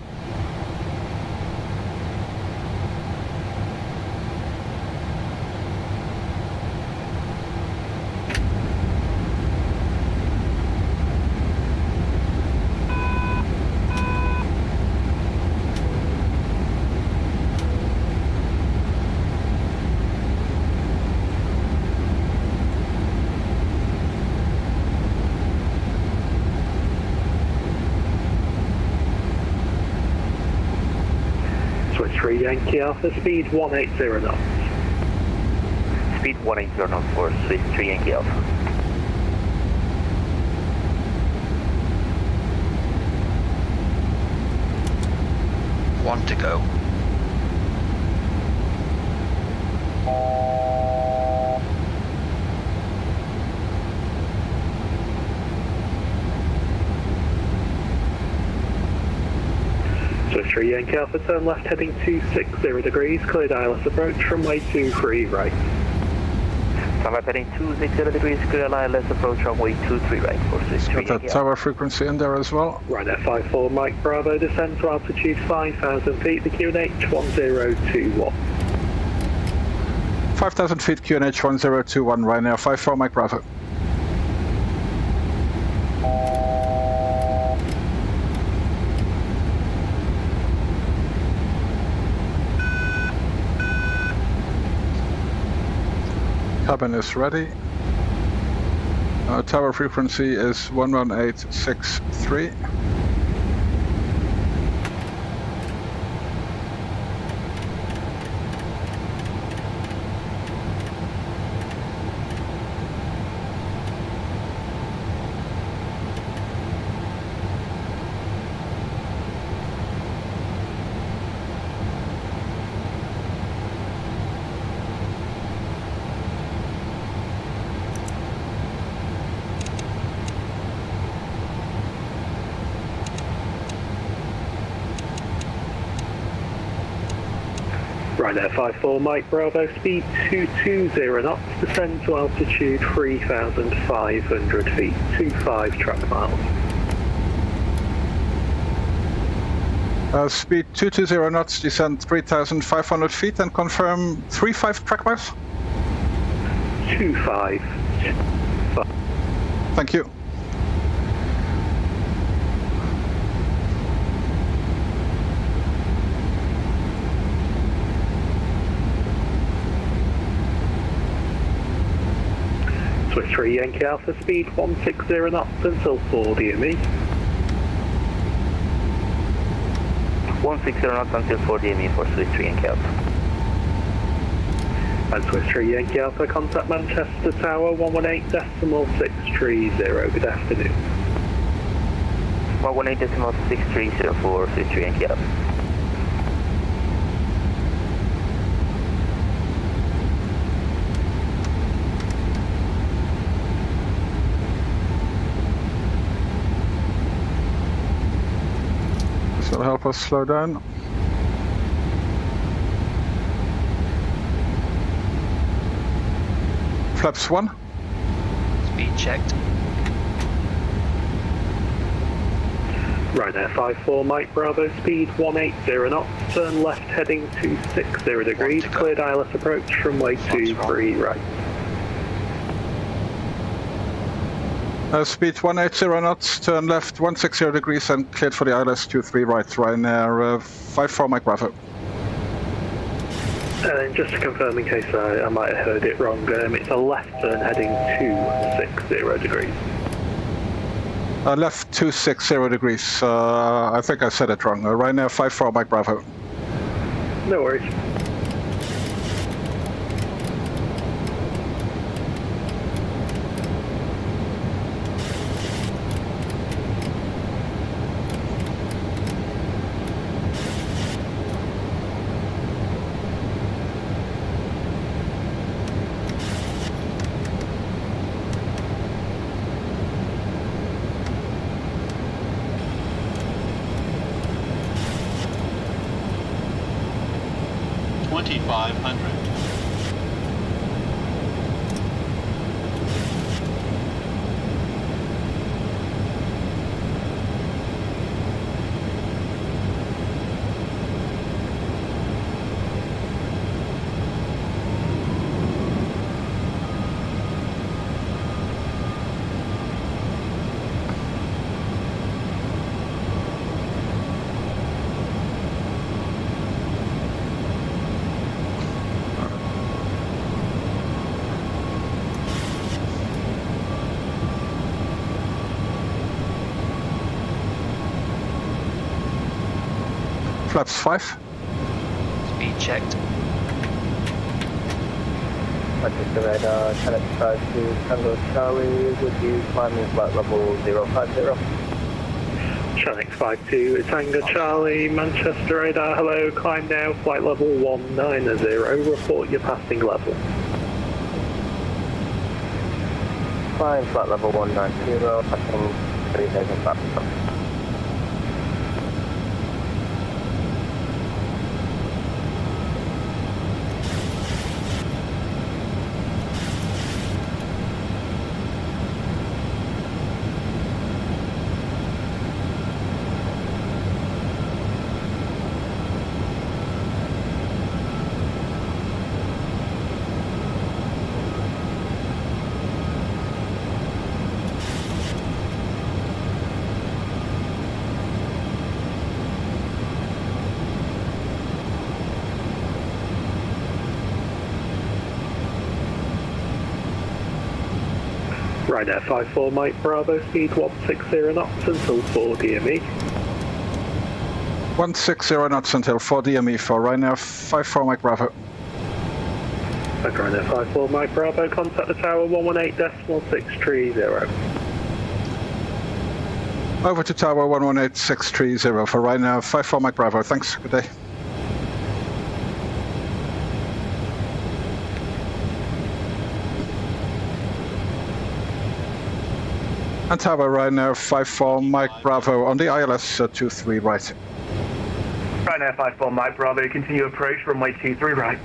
Swiss 3 Yankee Alpha, speed 180 knots. Speed 180 knots for Swiss 3 Yankee Alpha. One to go. Swiss 3 Yankee Alpha, turn left heading 260 degrees, cleared ILS approach, runway 23 right. Time-lapse heading 260 degrees, clear ILS approach runway 23 right for Swiss 3 Got that tower frequency in there as well. Ryanair 54 Mike Bravo, descend to altitude 5,000 feet, the QNH 1021. 5,000 feet QNH 1021, Ryanair 54 Mike Bravo. Cabin is ready. Tower frequency is 11863. Ryanair 54 Mike Bravo, speed 220 knots, descend to altitude 3,500 feet, 25 track miles. Speed 220 knots, descend 3,500 feet and confirm 35 track miles. 25. Thank you. Swiss 3 Yankee Alpha, speed 160 knots until 4 DME. 160 knots until 4 DME for Swiss 3 Yankee Alpha. And Swiss 3 Yankee Alpha, contact Manchester Tower 118.630. Good afternoon. 118.630 for Swiss 3 Yankee Alpha. This will help us slow down. Flaps 1. Speed checked. Ryanair 54 Mike Bravo, speed 180 knots, turn left heading 260 degrees, cleared ILS approach, runway 23 right. Speed 180 knots, turn left 160 degrees and cleared for the ILS 23 right, Ryanair 54 Mike Bravo. And just to confirm in case I might have heard it wrong, it's a left turn heading 260 degrees. Left 260 degrees, I think I said it wrong. Ryanair 54 Mike Bravo. No worries. Flaps 5. Speed checked. Manchester radar, Channel 52, Tango Charlie, would you climbing flight level 050? Channel 52, Tango Charlie, Manchester radar, hello, climb now, flight level 190, report your passing level. Climb flight level 190, passing 3,000 flaps. Ryanair 54 Mike Bravo, speed 160 knots until 4 DME. 160 knots until 4 DME for Ryanair 54 Mike Bravo. Ryanair 54 Mike Bravo, contact the tower 118.630. Over to tower 118630 for Ryanair 54 Mike Bravo. Thanks, good day. And tower Ryanair 54 Mike Bravo on the ILS 23 right. Ryanair 54 Mike Bravo, continue approach, runway 23 right.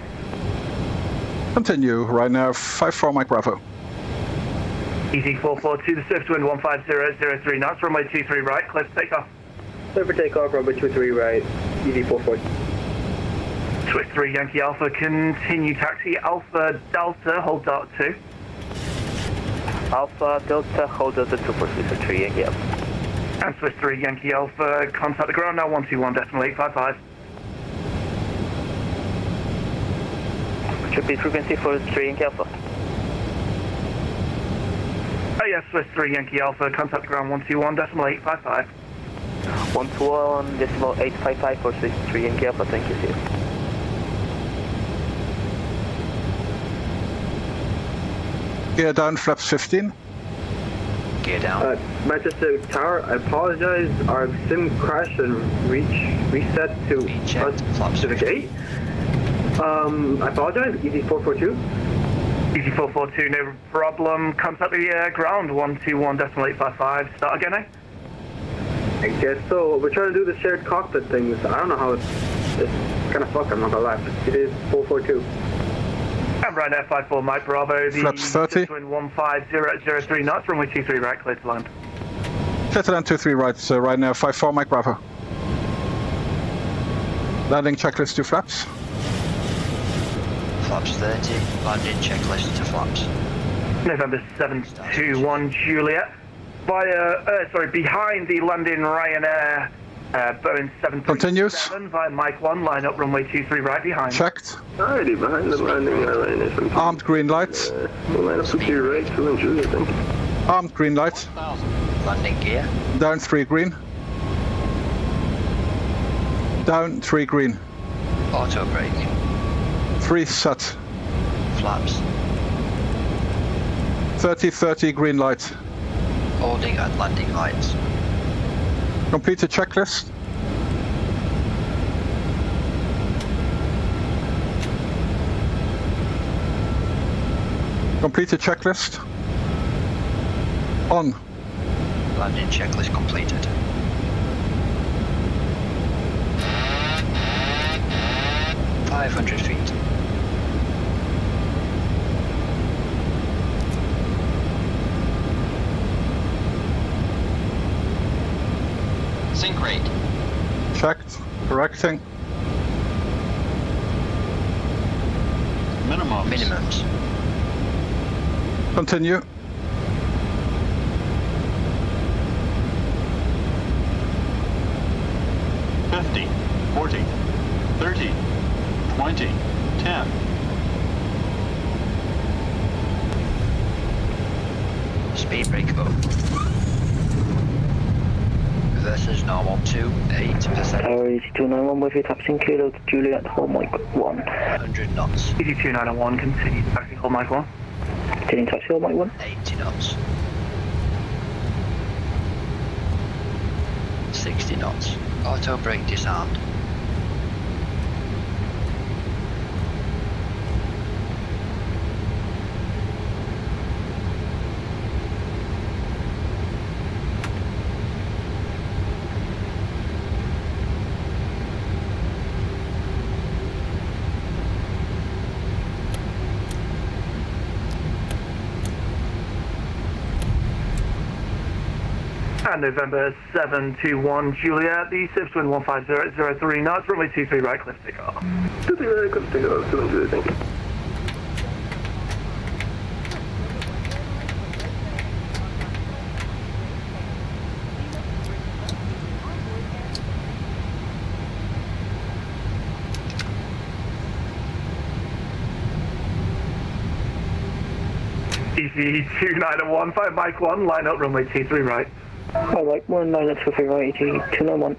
Continue, Ryanair 54 Mike Bravo. Easy 442, the surface wind 150.03 knots, runway 23 right, clear for takeoff. Clear for takeoff, runway 23 right, easy 440. Swiss 3 Yankee Alpha, continue taxi, Alpha Delta, hold Delta 2. Alpha Delta, hold Delta 2 for Swiss 3 Yankee Alpha. And Swiss 3 Yankee Alpha, contact the ground now 121.855. Repeat frequency for 3 Yankee Alpha. Oh yes, Swiss 3 Yankee Alpha, contact the ground 121.855. 121.855 for Swiss 3 Yankee Alpha, thank you, sir. Gear down, flaps 15. Gear down. Manchester Tower, I apologize. Our sim crashed and reset to Checked, flaps Pacific 8. I apologize. Easy 442. Easy 442, no problem. Contact the ground 121.855. Start again, eh? I guess so. We're trying to do the shared cockpit things. I don't know how it's kind of fucked, I'm not gonna lie. It is 442. And Ryanair 54 Mike Bravo, the Flaps 30. wind 150.03 knots, runway 23 right, clear to land. Clear to land 23 right, Ryanair 54 Mike Bravo. Landing checklist to flaps. Flaps 30. Landing checklist to flaps. November 721 Juliet. Behind the landing Ryanair Boeing 737 Continues. via Mike 1, line up runway 23 right behind. Checked. Alrighty, behind the landing, Ryanair. Armed green light. We'll line up to your right, 2 and Juliet, thank you. Armed green light. Landing gear. Down 3 green. Down 3 green. Auto brake. 3 set. Flaps. 30 green light. Holding at landing lights. Complete the checklist. Complete the checklist. On. Landing checklist completed. .500 feet. Sync rate. Checked. Correcting. Minimums. Minimums. Continue. $50, $40, $30, $20, $10. Speed brake up. Versus normal 2.8%. Tower is 291 with your taxing Kilo to Juliet, hold Mike 1. 100 knots. Easy 2901, continue taxi, hold Mike 1. Continuing taxi, hold Mike 1. 80 knots. 60 knots. Auto brake disarmed. And November 721 Juliet, the surface wind 150.03 knots, runway 23 right, cliff takeoff. 23 right, cliff takeoff, 2 and Juliet, thank you. Easy 2901, 5 Mike 1, line up runway 23 right. 5 Mike 1, line up 23 right, ET 291.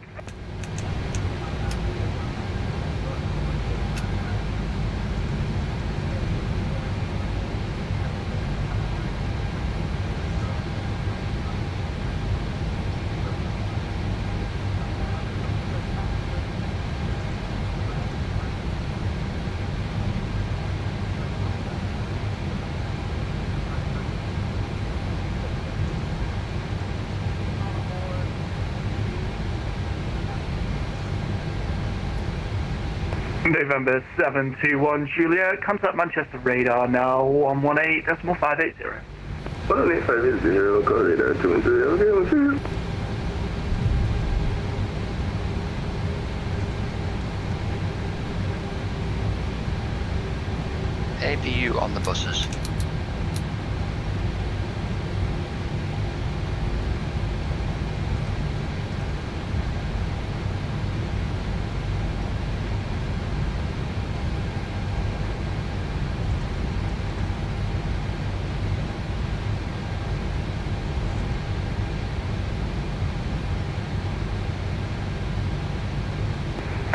November 721 Juliet, contact Manchester radar now 118.580. 118.580, call radar 210. APU on the buses.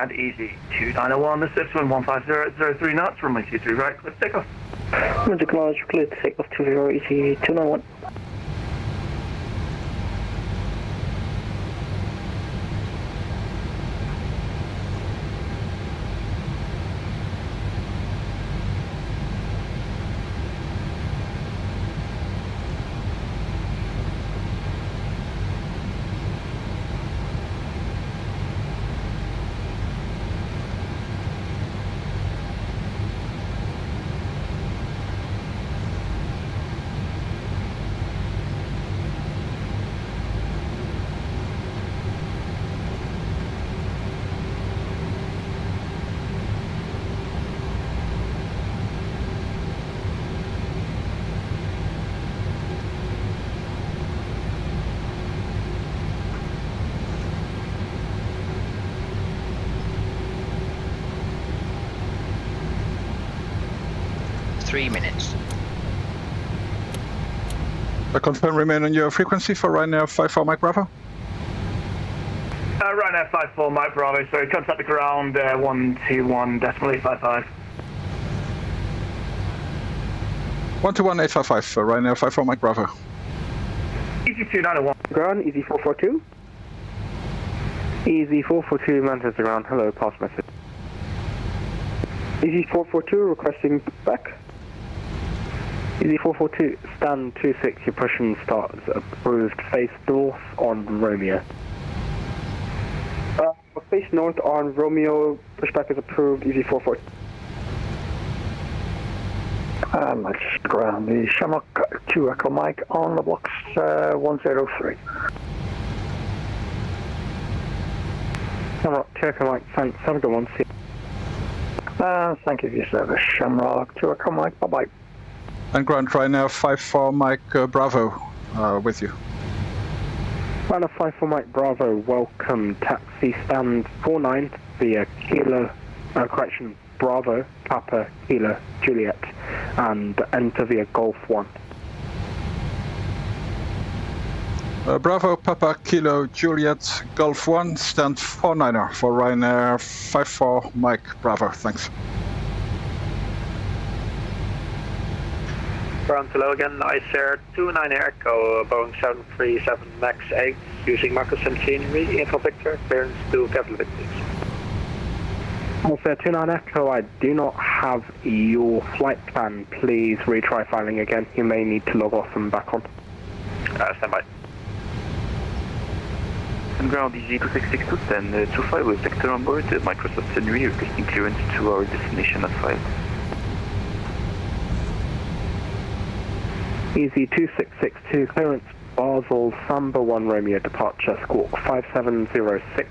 And easy 2901, the 61150 knots, runway 23 right, clear for takeoff. Roger, acknowledge, clear to take off 20 ET 291. Minutes. I confirm remain on your frequency for Ryanair 54 Mike Bravo. Ryanair 54 Mike Bravo, sorry, contact the ground 121.855. 121.855 for Ryanair 54 Mike Bravo. Easy 2901. Ground, easy 442. Easy 442, Manchester ground, hello, pass message. Easy 442, requesting back. Easy 442, stand 26, your push and start approved, face north on Romeo. Face north on Romeo, pushback is approved, easy 442. Manchester ground, the Shamrock 2 Echo Mike on the blocks 103. Shamrock 2 Echo Mike, thanks, have a good one, see you. Thank you for your service, Shamrock 2 Echo Mike, bye-bye. And ground Ryanair 54 Mike Bravo with you. Ryanair 54 Mike Bravo, welcome, taxi stand 49 via Kilo, correction, Bravo, Papa, Kilo, Juliet, and enter via Golf 1. Bravo, Papa, Kilo, Juliet, Golf 1, stand 49er for Ryanair 54 Mike Bravo, thanks. Ground hello again, ICR 29 Echo, Boeing 737 MAX 8, using Marco Centenary, info Victor, clearance to Keflavik, please. Also, 29 Echo, I do not have your flight plan. Please retry filing again. You may need to log off and back on. Stand by. And ground EG 2662 and 25 with Vector on board, Microsoft Centenary requesting clearance to our destination at 5. Easy 2662, clearance Basel, Samba 1 Romeo, departure, squawk 5706,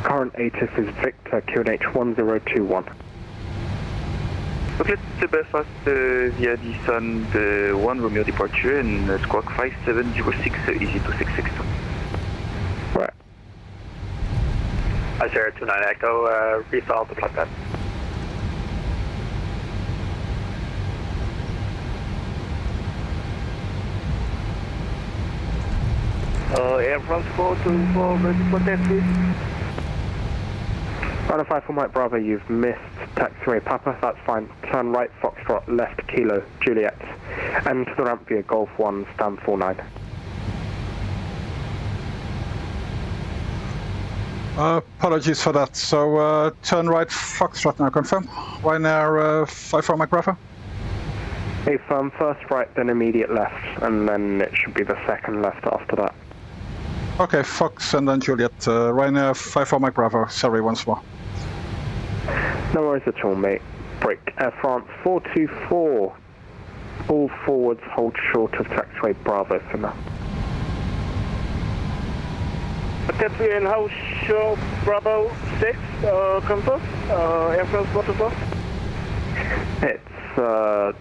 current ATIS is Victor, QNH 1021. Okay, let's Belfast via Addison, 1 Romeo departure and squawk 5706, easy 2662. Right. ICR 29 Echo, refill the flight plan. Air France 424, ready for taxi. Runner 54 Mike Bravo, you've missed taxiway Papa, that's fine. Turn right, Foxtrot, left, Kilo, Juliet. Enter the ramp via Golf 1, stand 49. Apologies for that. So turn right, Foxtrot now, confirm. Ryanair 54 Mike Bravo. A firm first right, then immediate left, and then it should be the second left after that. Okay, Fox and then Juliet. Ryanair 54 Mike Bravo, sorry once more. No worries at all, mate. Break. Air France 424. All forwards, hold short of taxiway Bravo for now. Taxi in house show Bravo 6, confirm. Air France 424. It's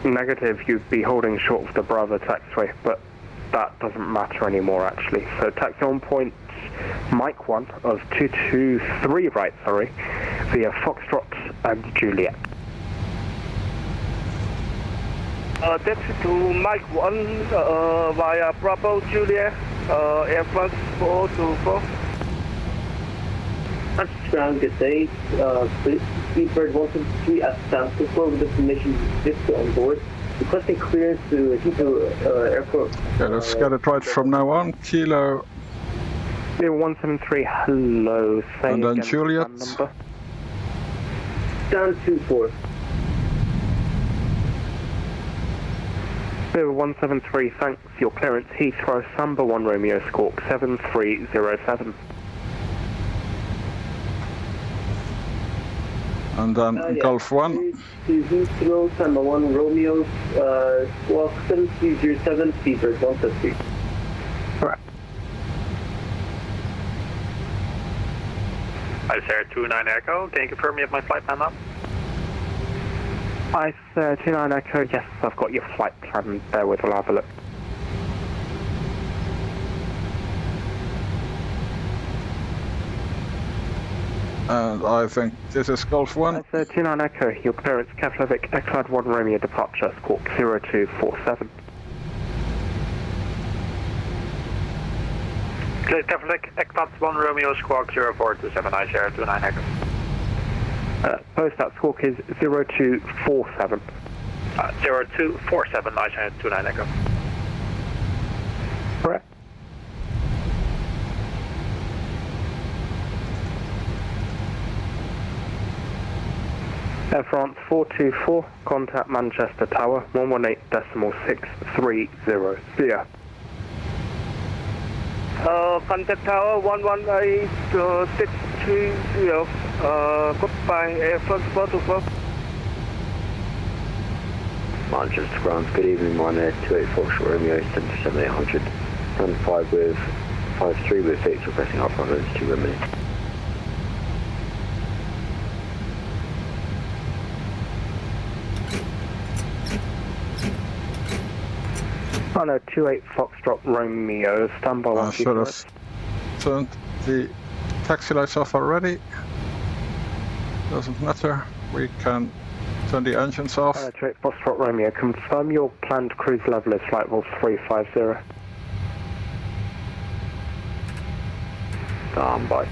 negative, you'd be holding short of the Bravo taxiway, but that doesn't matter anymore actually. So taxi on point Mike 1 of 223 right, sorry, via Foxtrot and Juliet. Taxi to Mike 1 via Bravo Juliet, Air France 424. That's ground, good day. Speedbird 173 at San Francisco with destination Vista on board. Requesting clearance to Heathrow Airport. Okay, let's get it right from now on. Kilo. 173, hello. Say and then again, Juliet. Number. Stand 24. 173, thanks. Your clearance Heathrow, Samba 1 Romeo Squawk 7307. And then Golf 1. To Heathrow, Samba 1 Romeo Squawk 7307, Speedbird 173. Correct. Hi, Sarah 29 Echo. Can you confirm me if my flight plan up? Hi, 29 Echo, yes, I've got your flight plan. Bear with, we'll have a look. And I think this is Golf 1. 29 Echo, your clearance Keflavik, Eclad 1 Romeo departure, Squawk 0247. Clear Keflavik, Eclad 1 Romeo Squawk 0427, I share 29 Echo. Post that squawk is 0247. 0247, I share 29 Echo. Correct. Air France 424, contact Manchester Tower, 118.630. Yeah. Contact Tower 118.630. Goodbye, Air France 424. Manchester ground, good evening, Ryanair 284 short Romeo, 77800. Stand 5 with 53 with 6 requesting up front loads 2 remedy. Oh no, 28 Foxtrot Romeo, stand by 1 should have turned the taxi lights off already. Doesn't matter, we can turn the engines off. 28 Foxtrot Romeo, confirm your planned cruise level is flight level 350. Stand by.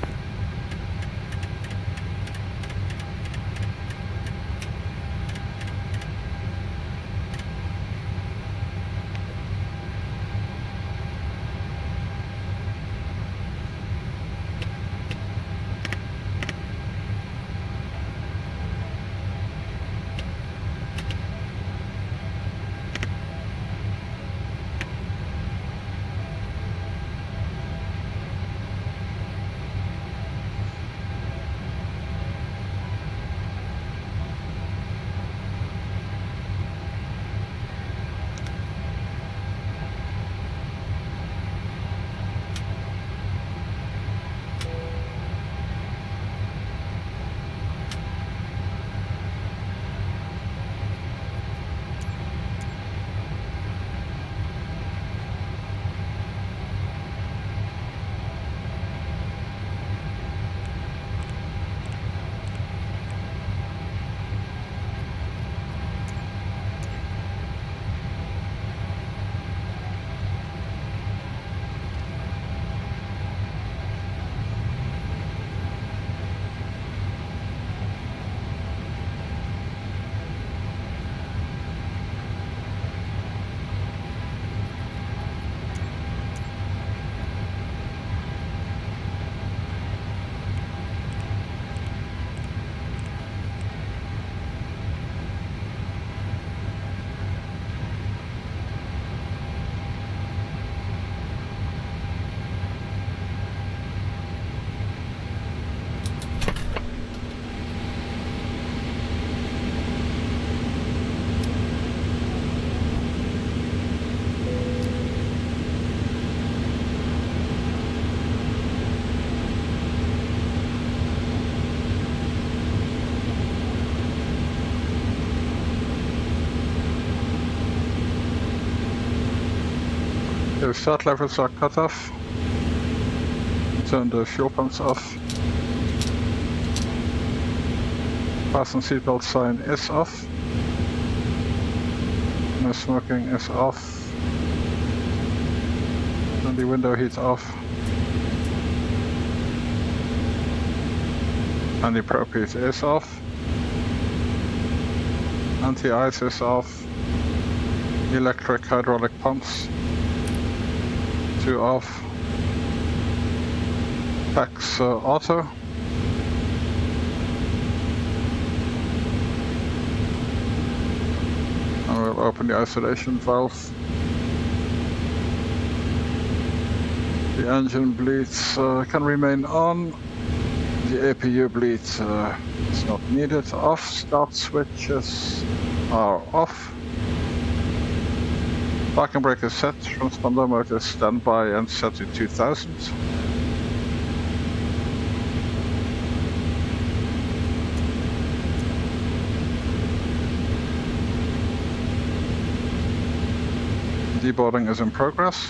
So start levels are cut off. Turn the fuel pumps off. Fasten seatbelt sign is off. No smoking is off. And the window heat off. And the probe heat is off. Anti-ice is off. Electric hydraulic pumps 2 off. PAX auto. And we'll open the isolation valve. The engine bleeds can remain on. The APU bleed is not needed. Off. Start switches are off. Parking brake is set. Transponder mode is standby and set to 2000. Deboarding is in progress.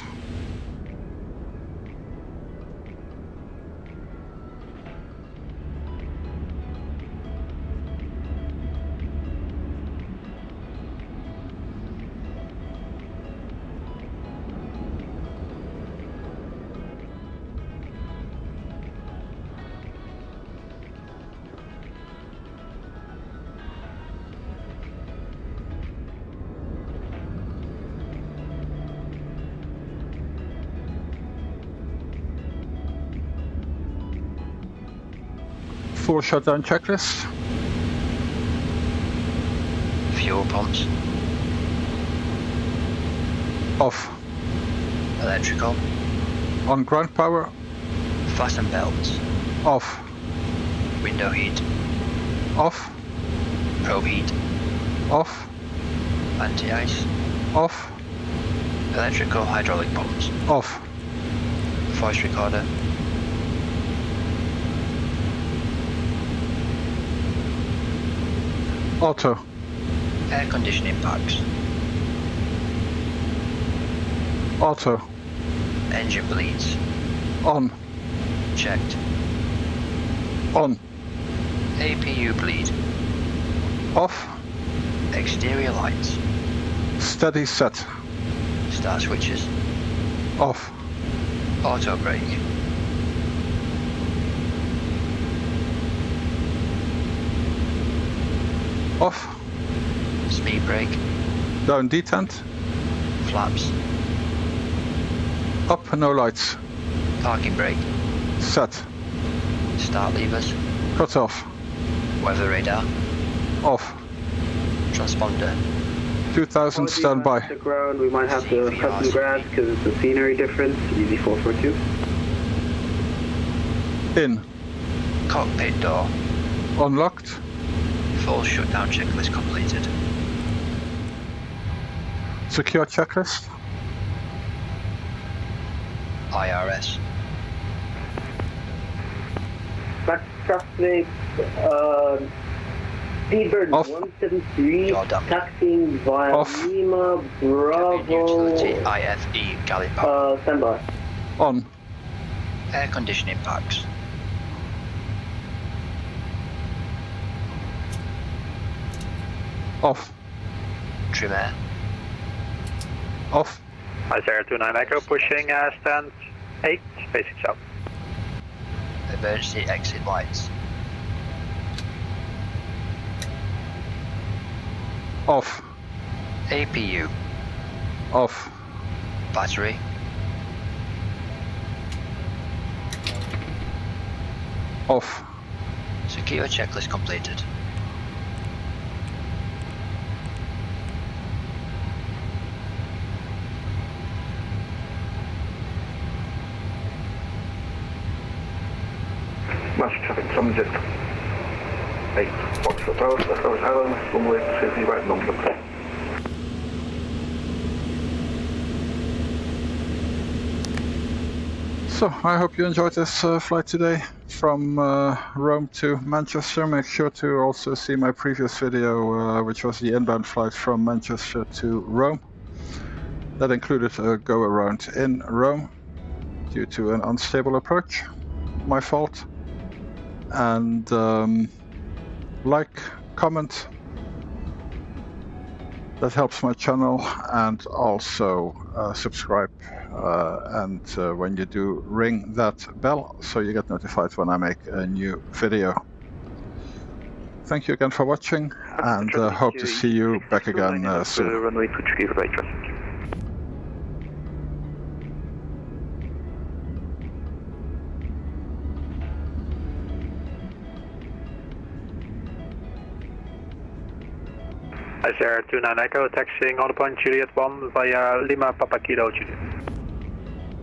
Full shutdown checklist. Fuel pumps. Off. Electrical. On ground power. Fasten belts. Off. Window heat. Off. Probe heat. Off. Anti-ice. Off. Electrical hydraulic pumps. Off. Voice recorder. Auto. Air conditioning packs. Auto. Engine bleeds. On. Checked. On. APU bleed. Off. Exterior lights. Steady set. Start switches. Off. Auto brake. Off. Speed brake. Down detent. Flaps. Up, no lights. Parking brake. Set. Start levers. Cut off. Weather radar. Off. Transponder. 2000 standby. The ground, we might have to cut some grass because it's a scenery difference. Easy 442. In. Cockpit door. Unlocked. Full shutdown checklist completed. Secure checklist. IRS. Back traffic, Seabird 173, taxiing via Lima, Bravo. Utility IFE galley power. Standby. On. Air conditioning packs. Off. Trim air. Off. Isaiah 29 Echo pushing stand 8, facing south. Emergency exit lights. Off. APU. Off. Battery. Off. Secure checklist completed. Master traffic transit 8 Foxtrot Tower, left over Island, runway 30 right number. So, I hope you enjoyed this flight today from Rome to Manchester. Make sure to also see my previous video, which was the inbound flight from Manchester to Rome. That included a go around in Rome due to an unstable approach, my fault. And like, comment, that helps my channel, and also subscribe. And when you do, ring that bell so you get notified when I make a new video. Thank you again for watching, and hope to see you back again soon. Runway 23 right traffic. Ice Air 29 Echo, taxiing on the point Juliet 1 via Lima Papa Kilo Juliet.